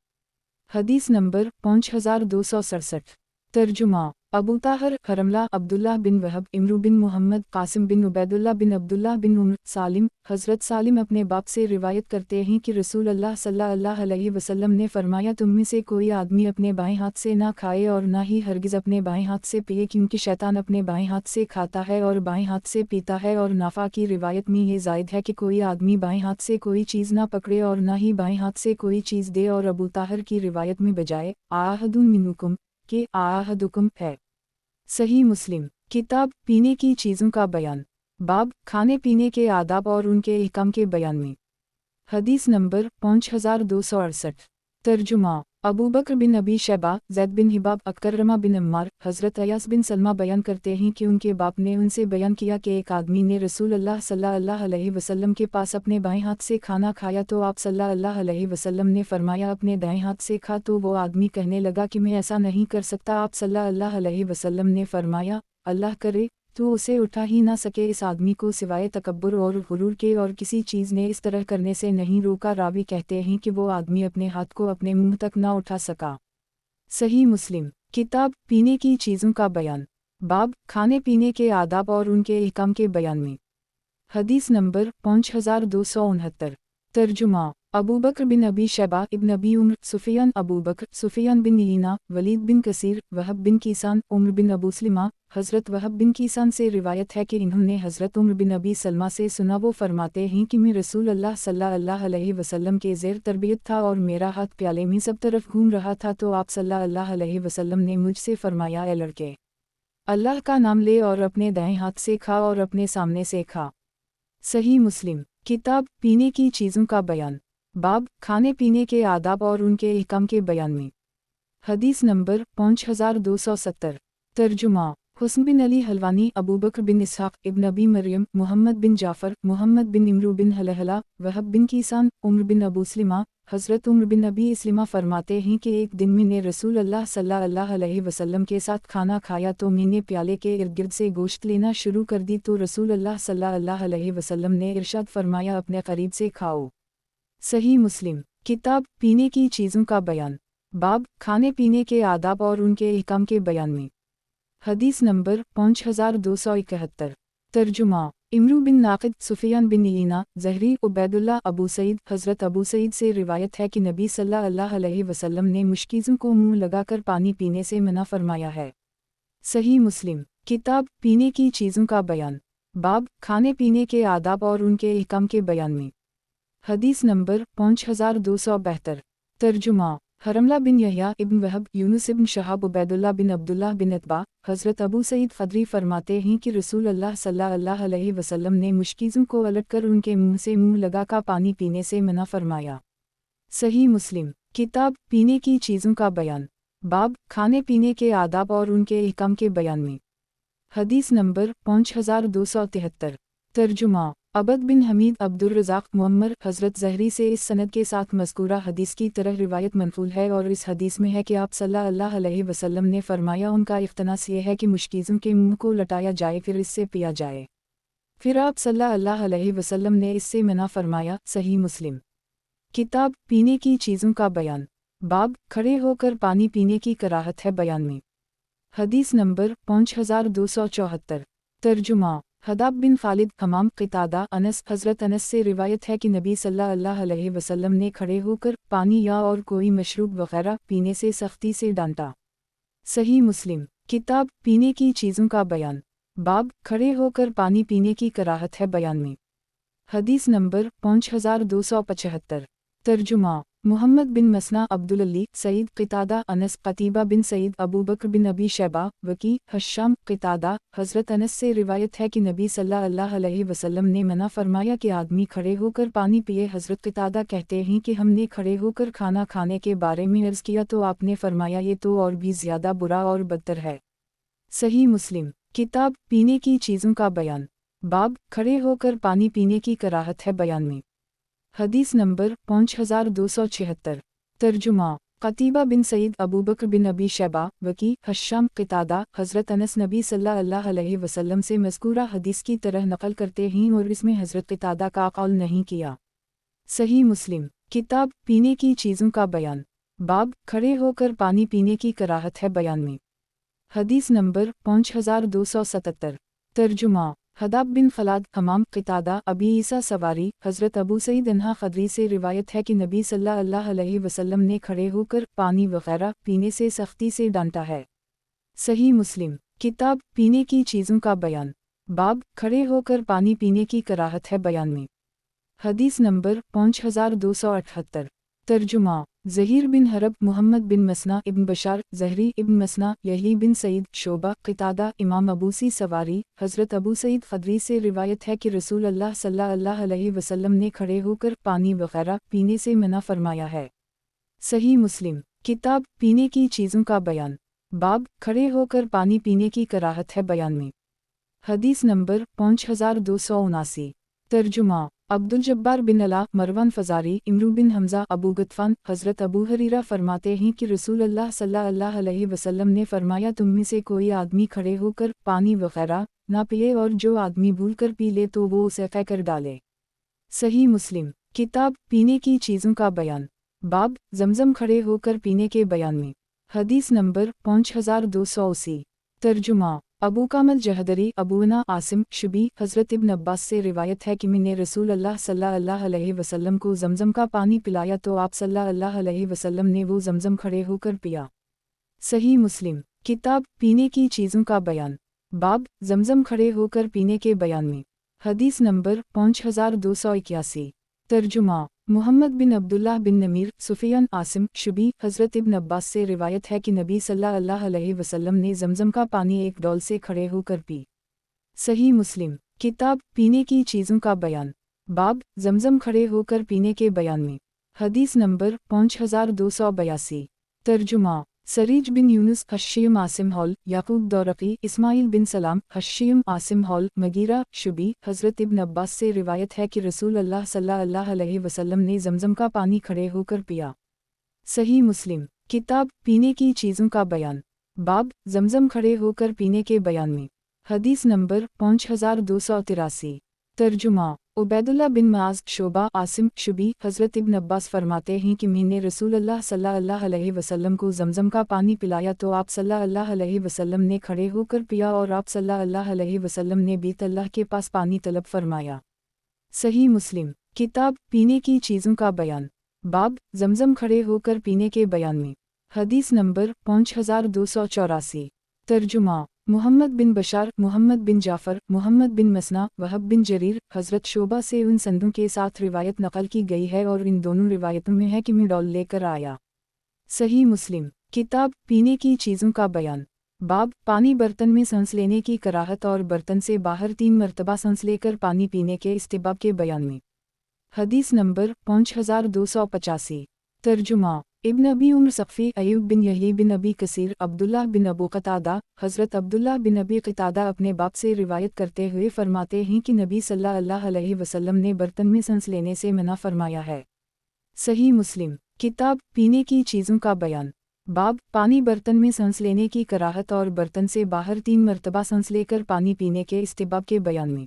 हदीस नंबर 5267। तर्जुमा। अबू ताहर, हरमला, अब्दुल्लाह बिन वहब, इमरू बिन मोहम्मद, कासिम बिन उबैदुल्लाह बिन अब्दुल्लाह बिन उम्र, सालिम, हज़रत सालिम अपने बाप से रिवायत करते हैं कि रसूल अल्लाह सल्लल्लाहु अलैहि वसल्लम ने फरमाया, तुम में से कोई आदमी अपने बाएं हाथ से ना खाए और ना ही हरगिज़ अपने बाएं हाथ से पिए, क्योंकि शैतान अपने बाएं हाथ से खाता है और बाएं हाथ से पीता है। और नाफा की रिवायत में ये ज़ायद है कि कोई आदमी बाएं हाथ से कोई चीज़ ना पकड़े और ना ही बाएं हाथ से कोई चीज़ दे। और अबू ताहर की रिवायत में बजाय आहदुन मिनुकुम के आहदुकुम है। सही मुस्लिम। किताब पीने की चीज़ों का बयान, बाब खाने पीने के आदाब और उनके अहकाम के बयान में। हदीस नंबर 5268। तर्जुमा। अबू बकर बिन अबी शैबा, ज़ैद बिन हिबाब, अकरमा बिन अम्मार, हज़रत अयास बिन सलमा बयान करते हैं कि उनके बाप ने उनसे बयान किया कि एक आदमी ने रसूल अल्लाह सल्लल्लाहु अलैहि वसल्लम के पास अपने बाएं हाथ से खाना खाया तो आप सल्लल्लाहु अलैहि वसल्लम ने फरमाया, अपने दाएं हाथ से खा। तो वो आदमी कहने लगा कि मैं ऐसा नहीं कर सकता। आप सल्लल्लाहु अलैहि वसल्लम ने फरमाया, अल्लाह करे तो उसे उठा ही ना सके इस आदमी को सिवाय तकब्बुर और गुरूर के और किसी चीज़ ने इस तरह करने से नहीं रोका। रावी कहते हैं कि वो आदमी अपने हाथ को अपने मुंह तक ना उठा सका। सही मुस्लिम। किताब पीने की चीज़ों का बयान, बाब खाने पीने के आदाब और उनके अहकाम के बयान में। हदीस नंबर 5269। तर्जुमा। अबू बकर बिन अबी शैबा, इब्न अबी उम्र, सुफियान, अबू बकर, सुफियान बिन ईना, वलीद बिन कसीर, वहब बिन कीसान, उम्र बिन अबू सलिमा, हज़रत वहब बिन कीसान से रिवायत है कि इन्होंने हज़रत उम्र बिन अबी सलमा से सुना। वो फरमाते हैं कि मैं रसूल अल्लाह सल्लल्लाहु अलैहि वसल्लम के ज़ेर तरबियत था और मेरा हाथ प्याले में सब तरफ घूम रहा था, तो आप सल्लल्लाहु अलैहि वसल्लम ने मुझसे फरमाया, ए लड़के, अल्लाह का नाम ले और अपने दाएं हाथ से खा और अपने सामने से खा। सही मुस्लिम। किताब पीने की चीज़ों का बयान, बाब खाने पीने के आदाब और उनके अहकाम के बयान में। हदीस नंबर 5270। तर्जुमा। हुस्न बिन अली हलवानी, अबू बकर बिन इसहाक, इब्न अबी मरियम, मुहम्मद बिन जाफ़र, मुहम्मद बिन इमरू बिन हलहला, वहब बिन कीसान, उम्र बिन अबू सलिमा, हज़रत उम्र बिन अबी इस्लिमा फरमाते हैं कि एक दिन मैंने रसूल अल्लाह सल्लल्लाहु अलैहि वसल्लम के साथ खाना खाया तो मैंने प्याले के इर्द गिर्द से गोश्त लेना शुरू कर दी, तो रसूल अल्लाह सल्लल्लाहु अलैहि वसल्लम ने इरशाद फरमाया, अपने करीब से खाओ। सही मुस्लिम। किताब पीने की चीज़ों का बयान, बाब खाने पीने के आदाब और उनके अहकाम के बयान में। हदीस नंबर 5271। तर्जुमा। इमरू बिन नाक़िद, सुफियान बिन ईना, ज़हरी, उबैदुल्लाह, अबू सईद, हज़रत अबू सईद से रिवायत है कि नबी सल्लल्लाहु अलैहि वसल्लम ने मुश्किज़ों को मुँह लगाकर पानी पीने से मना फरमाया है। सही मुस्लिम। किताब पीने की चीज़ों का बयान, बाब खाने पीने के आदाब और उनके अहकाम के बयान में। हदीस नंबर 5272। तर्जुमा। हरमला बिन यहया इब्न वहब, यूनुस इब्न शहाब, उबैदुल्लाह बिन अब्दुल्लाह बिन अतबा। हज़रत अबू सईद ख़दरी फरमाते हैं कि रसूल अल्लाह सल्लल्लाहु अलैहि वसल्लम ने मुश्किज़ों को अलटकर उनके मुंह से मुंह लगा का पानी पीने से मना फरमाया। सही मुस्लिम। किताब पीने की चीज़ों का बयान, बाब खाने पीने के आदाब और उनके अहकाम के बयान में। हदीस नंबर 5273। तर्जुमा अबद बिन हमीद अब्दुर्रज़ाक़ मुअम्मर हज़रत ज़हरी से इस सनद के साथ मज़कूरा हदीस की तरह रिवायत मनक़ूल है और इस हदीस में है कि आप सल्लल्लाहु अलैहि वसल्लम ने फरमाया उनका इख्तनास ये है कि मुश्किज़ों के मुंह को लटाया जाए फिर इससे पिया जाए। फिर आप सल्लल्लाहु अलैहि वसल्लम ने इससे मना फरमाया। सही मुस्लिम। किताब पीने की चीज़ों का बयान, बाब खड़े होकर पानी पीने की कराहत है बयान में। हदीस नंबर 5274। तर्जुमा हदाब बिन खालिद हमाम क़तादा अनस हज़रत अनस से रिवायत है कि नबी सल्लल्लाहु अलैहि वसल्लम ने खड़े होकर पानी या और कोई मशरूब वग़ैरह पीने से सख्ती से डांटा। सही मुस्लिम। किताब पीने की चीज़ों का बयान, बाब खड़े होकर पानी पीने की कराहत है बयान में। हदीस नंबर 5275। तर्जुमा मुहम्मद बिन मसना अब्दुल अली सईद क़तादा अनस क़तीबा बिन सईद अबू बकर बिन अबी शैबा वकी हश्शाम क़तादा। हज़रत अनस से रिवायत है कि नबी सल्लल्लाहु अलैहि वसल्लम ने मना फरमाया कि आदमी खड़े होकर पानी पिए। हज़रत क़तादा कहते हैं कि हमने खड़े होकर खाना खाने के बारे में अर्ज़ किया तो आपने फरमाया ये तो और भी ज़्यादा बुरा और बदतर है। सही मुस्लिम। किताब पीने की चीज़ों का बयान, बाब खड़े होकर पानी पीने की कराहत है बयान में। हदीस नंबर 5276। तर्जुमा क़तीबा बिन सईद अबू बकर बिन अबी शैबा वकी हश्शाम क़तादा। हज़रत अनस नबी सल्लल्लाहु अलैहि वसल्लम से मज़कूरा हदीस की तरह नक़ल करते हैं और इसमें हज़रत क़तादा का कौल नहीं किया। सही मुस्लिम। किताब पीने की चीज़ों का बयान, बाब खड़े होकर पानी पीने की कराहत है बयान में। हदीस नंबर 5277। तर्जुमा हदाब बिन खलाद हमाम क़तादा अबी ईसा सवारी। हज़रत अबू सईद अन्हा ख़दरी से रिवायत है कि नबी सल्लल्लाहु अलैहि वसल्लम ने खड़े होकर पानी वग़ैरह पीने से सख्ती से डांटा है। सही मुस्लिम। किताब पीने की चीज़ों का बयान, बाब खड़े होकर पानी पीने की कराहत है बयान में। हदीस नंबर 5278। तर्जुमा ज़हीर बिन हरब मुहम्मद बिन मसना इब्न बशार ज़हरी इब्न मसना यही बिन सईद शोबा क़तादा इमाम अबूसी सवारी। हज़रत अबू सईद ख़दरी से रिवायत है कि रसूल अल्लाह सल्लल्लाहु अलैहि वसल्लम ने खड़े होकर पानी वग़ैरह पीने से मना फरमाया है। सही मुस्लिम। किताब पीने की चीज़ों का बयान, बाब खड़े होकर पानी पीने की कराहत है बयान में। हदीस नंबर 5279। तर्जुमा अब्दुल जब्बार बिन अला मरवान फ़ज़ारी इमरू बिन हमज़ा अबू गतफ़ान। हज़रत अबू हरीरा फरमाते हैं कि रसूल अल्लाह सल्लल्लाहु अलैहि वसल्लम ने फरमाया तुम में से कोई आदमी खड़े होकर पानी वग़ैरह ना पिए और जो आदमी भूल कर पी ले तो वो उसे फ़ेंक कर डाले। सही मुस्लिम। किताब पीने की चीज़ों का बयान, बाब ज़मज़म खड़े होकर पीने के बयान में। हदीस नंबर 5280। तर्जुमा अबू कामल जहदरी अबूना आसिम शुबी। हज़रत इब्न अब्बास से रिवायत है कि मैंने रसूल अल्लाह सल्लल्लाहु अलैहि वसल्लम को ज़मज़म का पानी पिलाया तो आप सल्लल्लाहु अलैहि वसल्लम ने वो ज़मज़म खड़े होकर पिया। सही मुस्लिम। किताब पीने की चीज़ों का बयान, बाब ज़मज़म खड़े होकर पीने के बयान में। हदीस नंबर 5281। तर्जुमा मुहम्मद बिन अब्दुल्लाह बिन नमीर सुफियान आसिम शुबी। हज़रत इब्न अब्बास से रिवायत है कि नबी सल्लल्लाहु अलैहि वसल्लम ने ज़मज़म का पानी एक डोल से खड़े होकर पी। सही मुस्लिम। किताब पीने की चीज़ों का बयान, बाब ज़मज़म खड़े होकर पीने के बयान में। हदीस नंबर 5282। तर्जुमा सरीज बिन यूनुस हश्शियम आसिम हॉल याकूब दौरक़ी इस्माइल बिन सलाम हश्शियम आसिम हॉल मगीरा शुबी। हज़रत इब्न अब्बास से रिवायत है कि रसूल अल्लाह सल्लल्लाहु अलैहि वसल्लम ने ज़मज़म का पानी खड़े होकर पिया। सही मुस्लिम। किताब पीने की चीज़ों का बयान, बाब ज़मज़म खड़े होकर पीने के बयान में। हदीस नंबर 5283। तर्जुमा उबैदुल्लाह बिन माज़ शोबा आसिम शुबी। हज़रत इब्न अब्बास फरमाते हैं कि मैंने रसूल अल्लाह सल्लल्लाहु अलैहि वसल्लम को ज़मज़म का पानी पिलाया तो आप सल्लल्लाहु अलैहि वसल्लम ने खड़े होकर पिया और आप सल्लल्लाहु अलैहि वसल्लम ने बीत अल्लाह के पास पानी तलब फरमाया। सही मुस्लिम। किताब पीने की चीज़ों का बयान, बाब ज़मज़म खड़े होकर पीने के बयान में। हदीस नंबर 5284। तर्जुमा मुहम्मद बिन बशार मुहम्मद बिन जाफ़र मुहम्मद बिन मसना वहब बिन जरीर। हज़रत शोबा से उन संदों के साथ रिवायत नकल की गई है और इन दोनों रिवायतों में है कि मैं डोल लेकर आया। सही मुस्लिम किताब पीने की चीज़ों का बयान। बाब पानी बर्तन में सांस लेने की कराहत और बर्तन से बाहर 3 मरतबा सांस लेकर पानी पीने के इस्तिहबाब के बयान में। हदीस नंबर 5285। तर्जुमा इब्न अबी उम्र सक़फ़ी अयूब बिन यही बिन अबी कसीर अब्दुल्लाह बिन अबू क़तादा। हज़रत अब्दुल्लाह बिन अबी क़तादा अपने बाप से रिवायत करते हुए फरमाते हैं कि नबी सल्लल्लाहु अलैहि वसल्लम ने बर्तन में सांस लेने से मना फरमाया है। सही मुस्लिम किताब पीने की चीज़ों का बयान। बाब पानी बर्तन में सांस लेने की कराहत और बर्तन से बाहर 3 मरतबा सांस लेकर पानी पीने के इस्तिहबाब के बयान में।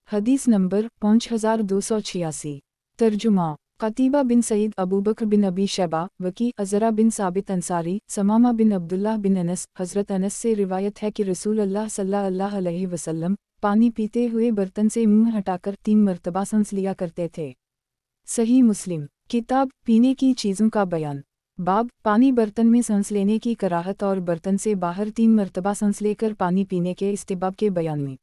हदीस नंबर 5286। तर्जुमा क़तीबा बिन सईद अबू बकर बिन अबी शैबा वकी अज़रा बिन साबित अंसारी समामा बिन अब्दुल्लाह बिन अनस। हज़रत अनस से रिवायत है कि रसूल अल्लाह सल्लल्लाहु अलैहि वसल्लम पानी पीते हुए बर्तन से मुंह हटाकर 3 मरतबा सांस लिया करते थे। सही मुस्लिम किताब पीने की चीज़ों का बयान। बाब पानी बर्तन में सांस लेने की कराहत और बर्तन से बाहर 3 मरतबा सांस लेकर पानी पीने के इस्तिहबाब के बयान में।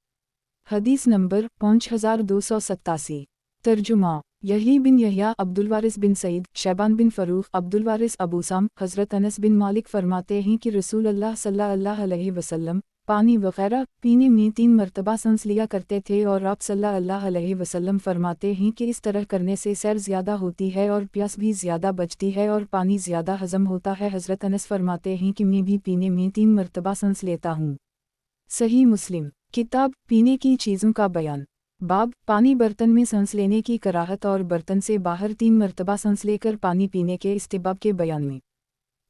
हदीस नंबर 5287। तर्जुमा यही बिन यहया अब्दुलवारिस बिन सईद शैबान बिन फ़रूख़ अब्दुलवारिस अबूसाम। हज़रत अनस बिन मालिक फरमाते हैं कि रसूल अल्लाह सल्लल्लाहु अलैहि वसल्लम पानी वगैरह पीने में 3 मरतबा सांस लिया करते थे और आप सल्लल्लाहु अलैहि वसल्लम फरमाते हैं कि इस तरह करने से सैर ज़्यादा होती है और प्यास भी ज़्यादा बचती है और पानी ज़्यादा हज़म होता है। हज़रत अनस फरमाते हैं कि मैं भी पीने में 3 मरतबा सांस लेता हूँ। सही मुस्लिम किताब पीने की चीज़ों का बयान। बाब पानी बर्तन में सांस लेने की कराहत और बर्तन से बाहर 3 मरतबा सांस लेकर पानी पीने के इस्तिहबाब के बयान में।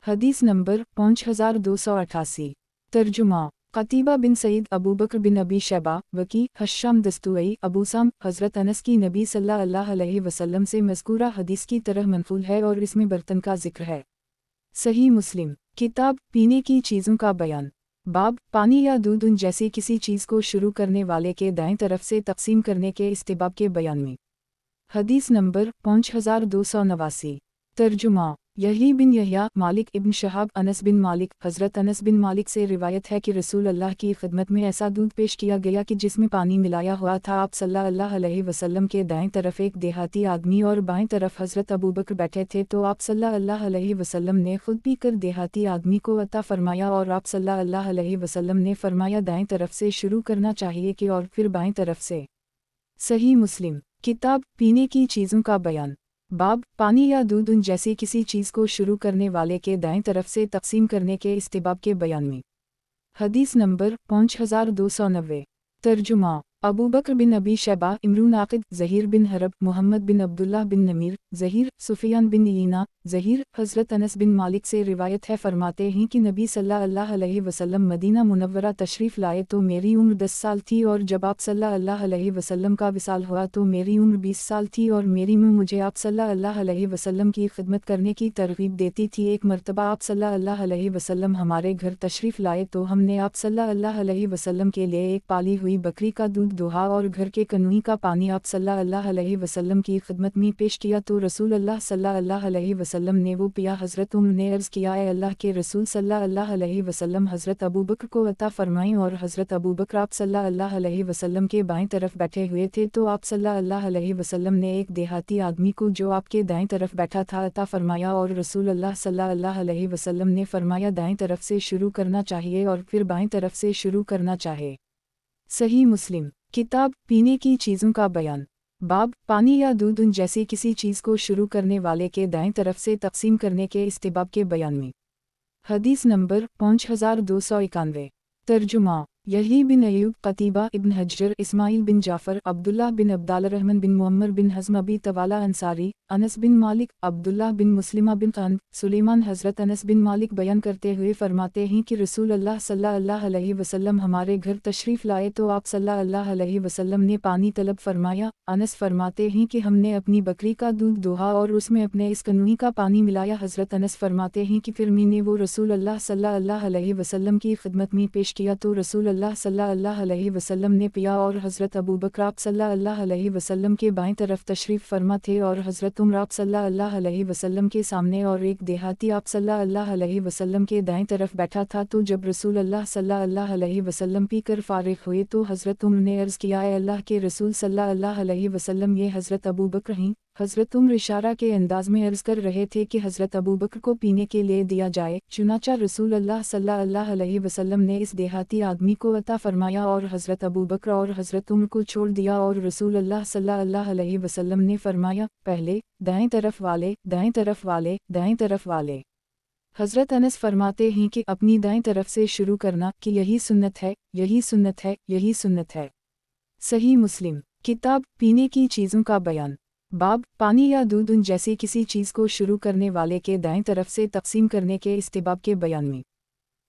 हदीस नंबर 5288। तर्जुमा क़तीबा बिन सईद अबू बकर बिन अबी शैबा वकी हश्शाम दस्तुई अबूसाम। हज़रत अनस की नबी सल्लल्लाहु अलैहि वसल्लम से मज़कूरा हदीस की तरह मनक़ूल है और इसमें बर्तन का जिक्र है। सही मुस्लिम किताब पीने की चीज़ों का बयान। बाब पानी या दूध जैसी किसी चीज़ को शुरू करने वाले के दाएं तरफ से तक़सीम करने के इस्तिहबाब के बयान में। हदीस नंबर 5289। तर्जुमा यही बिन यहया मालिक इब्न शहाब अनस बिन मालिक। हज़रत अनस बिन मालिक से रिवायत है कि रसूल अल्लाह की खिदमत में ऐसा दूध पेश किया गया कि जिसमें पानी मिलाया हुआ था। आप सल्लल्लाहु अलैहि वसल्लम के दाएं तरफ एक देहाती आदमी और बाएं तरफ हज़रत अबू बकर बैठे थे, तो आप सल्लल्लाहु अलैहि वसल्लम ने खुद पी कर देहाती आदमी को अता फरमाया और आप सल्लल्लाहु अलैहि वसल्लम ने फरमाया दाएं तरफ से शुरू करना चाहिए कि और फिर बाएं तरफ से। सही मुस्लिम किताब पीने की चीज़ों का बयान। बाब पानी या दूध जैसी किसी चीज़ को शुरू करने वाले के दाएं तरफ से तक़सीम करने के इस्तिहबाब के बयान में। हदीस नंबर 5290। तर्जुमा अबू बकर बिन अबी शैबा इमरून आक़िद ज़हीर बिन हरब मोहम्मद बिन अब्दुल्लाह बिन नमीर ज़हीर सुफियान बिन यीना ज़हीर। हज़रत अनस बिन मालिक से रिवायत है फरमाते हैं कि नबी सल्लल्लाहु अलैहि वसल्लम मदीना मुनव्वरा तशरीफ़ लाए तो मेरी उम्र 10 साल थी और जब आप सल्लल्लाहु अलैहि वसल्लम का विसाल हुआ तो मेरी उम्र 20 साल थी और मेरी मां मुझे आप सल्लल्लाहु अलैहि वसल्लम की खिदमत करने की तरग़ीब देती थी। एक मरतबा आप सल्लल्लाहु अलैहि वसल्लम हमारे घर तशरीफ़ लाए तो हमने आप सल्लल्लाहु अलैहि वसल्लम के लिए एक पाली हुई बकरी का दूध दोहा और घर के कनूई का पानी आप सल्लल्लाहु अलैहि वसल्लम की खिदमत में पेश किया तो रसूल अल्लाह सल्लल्लाहु अलैहि वसल्लम ने वो पिया। हज़रत उम्र ने अर्ज़ किया, ए अल्लाह के रसूल सल्लल्लाहु अलैहि वसल्लम हज़रत अबू बकर को अता फरमाएं। और हज़रत अबू बकर आप सल्लल्लाहु अलैहि वसल्लम के बाएं तरफ बैठे हुए थे तो आप सल्लल्लाहु अलैहि वसल्लम ने एक देहाती आदमी को जो आपके दाएं तरफ बैठा था अता फरमाया और रसूल अल्लाह सल्लल्लाहु अलैहि वसल्लम ने फरमाया दाएं तरफ से शुरू करना चाहिए और फिर बाएं तरफ से शुरू करना चाहिए। सही मुस्लिम किताब पीने की चीज़ों का बयान। बाब पानी या दूध जैसी किसी चीज़ को शुरू करने वाले के दाएं तरफ से तक़सीम करने के इस्तिहबाब के बयान में। हदीस नंबर 5291। तर्जुमा यही बिन अयूब क़तीबा इब्न हज्जर इस्माइल बिन जाफ़र अब्दुल्लाह बिन अब्दालरहमान बिन मुअम्मर बिन हज़म अबी तवाला अंसारी अनस बिन मालिक अब्दुल्लाह बिन मुस्लिमा बिन क़ान सुलेमान। हज़रत अनस बिन मालिक बयान करते हुए फरमाते हैं कि रसूल अल्लाह सल्लल्लाहु अलैहि वसल्लम हमारे घर तशरीफ़ लाए तो आप सल्लल्लाहु अलैहि वसल्लम ने पानी तलब फरमाया। अनस फरमाते हैं कि हमने अपनी बकरी का दूध दोहा और उसमें अपने इस कनूई का पानी मिलाया। हज़रत अनस फरमाते हैं कि फिर मैंने वो रसूल अल्लाह सल्लल्लाहु अलैहि वसल्लम की खिदमत में पेश किया तो रसूल अल्लाह सल्लल्लाहु अलैहि वसल्लम ने पिया और हज़रत अबू बकर आप सल्लल्लाहु अलैहि वसल्लम के बाएं तरफ तशरीफ़ फरमा थे और हज़रत उमर आप सल्लल्लाहु अलैहि वसल्लम के सामने और एक देहाती आप सल्लल्लाहु अलैहि वसल्लम के दाएं तरफ बैठा था। तो जब रसूल अल्लाह सल्लल्लाहु अलैहि वसल्लम पी कर फ़ारिग़ हुए तो हज़रत उमर ने अर्ज़ किया, ए अल्लाह के रसूल सल्लल्लाहु अलैहि वसल्लम ये हज़रत अबू बकर हैं। हज़रत उम्र इशारा के अंदाज में अर्ज़ कर रहे थे कि हज़रत अबू बकर को पीने के लिए दिया जाए। चुनांचे रसूल अल्लाह सल्लल्लाहु अलैहि वसल्लम ने इस देहाती आदमी को अता फरमाया और हज़रत अबू बकर और हज़रत उम्र को छोड़ दिया और रसूल अल्लाह सल्लल्लाहु अलैहि वसल्लम ने फरमाया, पहले दाएं तरफ वाले, दाएं तरफ वाले, दाएं तरफ वाले। हज़रत अनस फरमाते हैं कि अपनी दाएं तरफ से शुरू करना कि यही सुन्नत है, यही सुन्नत है, यही सुन्नत है। सही मुस्लिम किताब पीने की चीज़ों का बयान। बाब पानी या दूध उन जैसी किसी चीज़ को शुरू करने वाले के दाएं तरफ से तकसीम करने के इस्तिबाब के बयान में।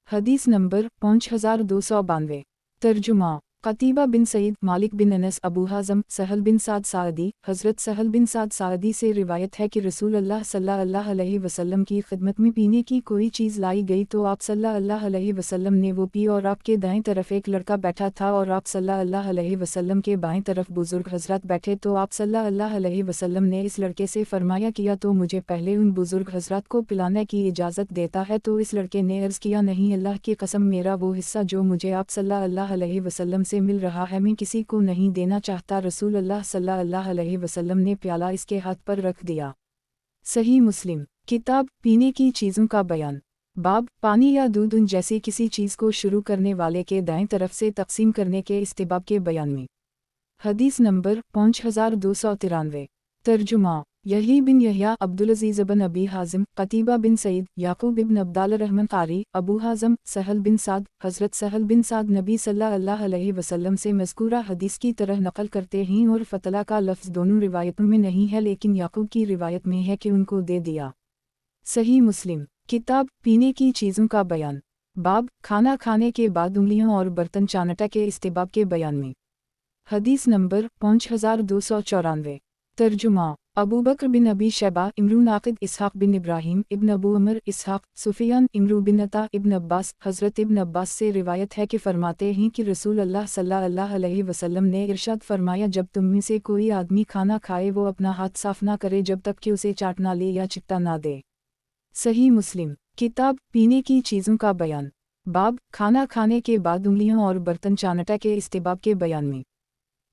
हदीस नंबर 5292। तर्जुमा कतीबा बिन सईद, मालिक बिन अनस, अबू हाज़म, सहल बिन साद सादी। हज़रत सहल बिन साद सादी से रिवायत है कि रसूल अल्लाह सल्लल्लाहु अलैहि वसल्लम की खिदमत में पीने की कोई चीज़ लाई गई तो आप सल्लल्लाहु अलैहि वसल्लम ने वो पी और आपके दाएं तरफ एक लड़का बैठा था और आप सल्लल्लाहु अलैहि वसल्लम के बाएं तरफ बुजुर्ग हज़रत बैठे तो आप सल्लल्लाहु अलैहि वसल्लम ने इस लड़के से फरमाया किया तो मुझे पहले उन बुजुर्ग हज़रत को पिलाने की इजाज़त देता है। तो इस लड़के ने अर्ज़ किया, नहीं अल्लाह की कसम, मेरा वो हिस्सा जो मुझे आप सल्लल्लाहु अलैहि वसल्लम से मिल रहा है मैं किसी को नहीं देना चाहता। रसूल अल्लाह सल्लल्लाहु अलैहि वसल्लम ने प्याला इसके हाथ पर रख दिया। सही मुस्लिम किताब पीने की चीज़ों का बयान। बाब पानी या दूध उन जैसी किसी चीज़ को शुरू करने वाले के दाएं तरफ से तकसीम करने के इस्तिबाब के बयान में। हदीस नंबर 5293। तर्जुमा यही बिन यहया, अब्दुल अज़ीज़ बिन अबी हाज़िम, कतीबा बिन सईद, याकूब इब्न अब्दाल रहमान कारी, अबू हाज़म, सहल बिन साद। हज़रत सहल बिन साद नबी सल्लल्लाहु अलैहि वसल्लम से मज़कूरा हदीस की तरह नकल करते हैं और फतला का लफ्ज़ दोनों रिवायतों में नहीं है लेकिन याकूब की रिवायत में है कि उनको दे दिया। सही मुस्लिम किताब पीने की चीज़ों का बयान। बाब खाना खाने के बाद उंगलियों और बर्तन चाटने के इस्तिबाब के बयान में। हदीस नंबर 5294। तर्जुमा अबू बकर बिन अबी शैबा, इमरू नाक़िद, इसहाक़ बिन इब्राहीम इब्न अबू अमर, इसहाक़, सुफ़ियान, इमरू बिन अता, इब्न अब्बास। हज़रत इब्न अब्बास से रिवायत है कि फरमाते हैं कि रसूल अल्लाह सल्लल्लाहु अलैहि वसल्लम ने इरशाद फरमाया, जब तुम में से कोई आदमी खाना खाए वो अपना हाथ साफ़ ना करे जब तक कि उसे चाट ना ले या चिट्टा ना दे। सही मुस्लिम किताब पीने की चीज़ों का बयान। बाब खाना खाने के बाद उंगलियों और बर्तन चाटने के इस्तिबाब के बयान में।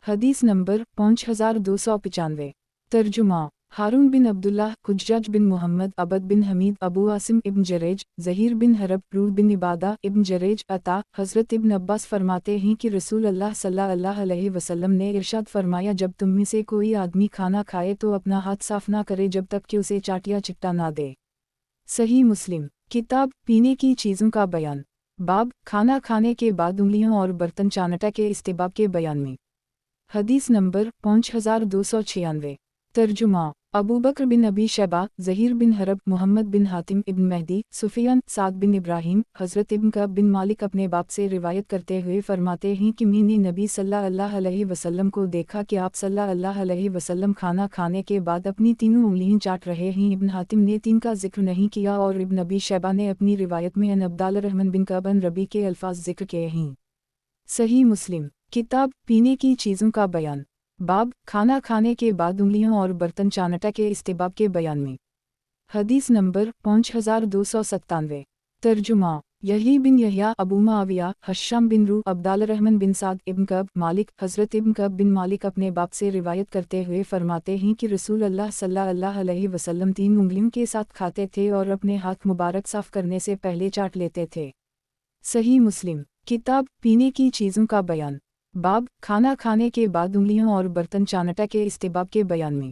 हदीस नंबर 5295। तर्जुमा हारून बिन अब्दुल्लाह, हुज्जाज बिन मोहम्मद, अबद बिन हमीद, अबू आसिम इब्न जरेज, ज़हीर बिन हरब, रूह बिन इबादा इब्न जरेज, अता। हज़रत इब्न अब्बास फरमाते हैं कि रसूल अल्लाह सल्लल्लाहु अलैहि वसल्लम ने इरशाद फरमाया, जब तुम में से कोई आदमी खाना खाए तो अपना हाथ साफ़ ना करे जब तक कि उसे चाट या चिट्टा ना दे। सही मुस्लिम किताब पीने की चीज़ों का बयान। बाब खाना खाने के बाद उंगलियों और बर्तन चाटने के इस्तिबाब के बयान में। हदीस नंबर 5296। तर्जुमा अबू बकर बिन अबी शैबा, ज़हीर बिन हरब, मोहम्मद बिन हातिम इब्न महदी, सुफ़ियान, साद बिन इब्राहीम। हज़रत इब्न कब बिन मालिक अपने बाप से रिवायत करते हुए फरमाते हैं कि मैंने नबी सल्लल्लाहु अलैहि वसल्लम को देखा कि आप सल्लल्लाहु अलैहि वसल्लम खाना खाने के बाद अपनी तीनों उंगलियां चाट रहे हैं। इब्न हातिम ने तीन का जिक्र नहीं किया और इब्न अबी शैबा ने अपनी रिवायत में अन अब्दाल रहमान बिन कब अन रबी के अल्फाज जिक्र किए हैं। सही मुस्लिम किताब पीने की चीज़ों का बयान। बाब खाना खाने के बाद उंगलियों और बर्तन चाटने के इस्तिबाब के बयान में। हदीस नंबर 5297। तर्जुमा यही बिन यहया, अबू मुआविया, हश्शाम बिन रू, अब्दाल रहमान बिन साद इब्न कब, मालिक। हज़रत इब्न कब बिन मालिक अपने बाप से रिवायत करते हुए फरमाते हैं कि रसूल अल्लाह सल्लल्लाहु अलैहि वसल्लम तीन उंगलियों के साथ खाते थे और अपने हाथ मुबारक साफ़ करने से पहले चाट लेते थे। सही मुस्लिम किताब पीने की चीज़ों का बयान। बाब खाना खाने के बाद उंगलियों और बर्तन चाटने के इस्तिबाब के बयान में।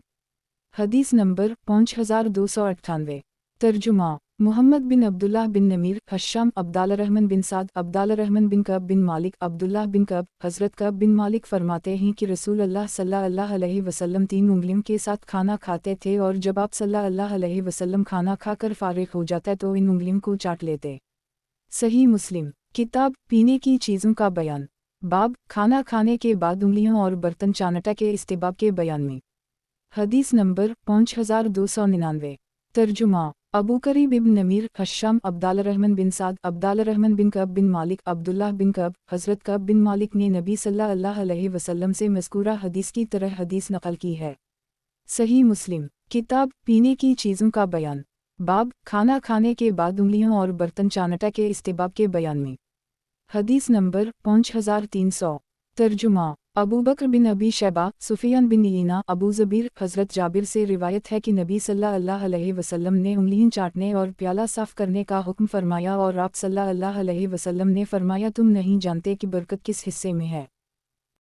हदीस नंबर 5298। तर्जुमा मोहम्मद बिन अब्दुल्लाह बिन नमीर, हश्शाम, अब्दाल रहमान बिन साद, अब्दाल रहमान बिन कब बिन मालिक, अब्दुल्लाह बिन कब। हज़रत कब बिन मालिक फरमाते हैं कि रसूल अल्लाह सल्लल्लाहु अलैहि वसल्लम तीन उंगलियों के साथ खाना खाते थे और जब आप सल्लल्लाहु अलैहि वसल्लम खाना खाकर फारिग हो जाते तो इन उंगलियों को चाट लेते। सही मुस्लिम किताब पीने की चीज़ों का बयान। बाब खाना खाने के बाद उंगलियों और बर्तन चाटने के इस्तिबाब के बयान में। हदीस नंबर 5299। तर्जुमा अबू करीब इब्न नमीर, हश्शाम, अब्दाल रहमान बिन साद, अब्दाल रहमान बिन कब बिन मालिक, अब्दुल्लाह बिन कब। हज़रत कब बिन मालिक ने नबी सल्लल्लाहु अलैहि वसल्लम से मज़कूरा हदीस की तरह हदीस नकल की है। सही मुस्लिम किताब पीने की चीज़ों का बयान। बाब खाना खाने के बाद उंगलियों और बर्तन चाटने के इस्तिबाब के बयान में। हदीस नंबर 5300। ترجمہ ابو بکر بن ابی شیبہ، سفیان بن عیینہ، ابو زبیر، حضرت جابر سے روایت ہے کہ نبی صلی اللہ علیہ وسلم نے انگلیاں چاٹنے اور پیالہ صاف کرنے کا حکم فرمایا، اور آپ صلی اللہ علیہ وسلم نے فرمایا تم نہیں جانتے کہ برکت کس حصے میں ہے۔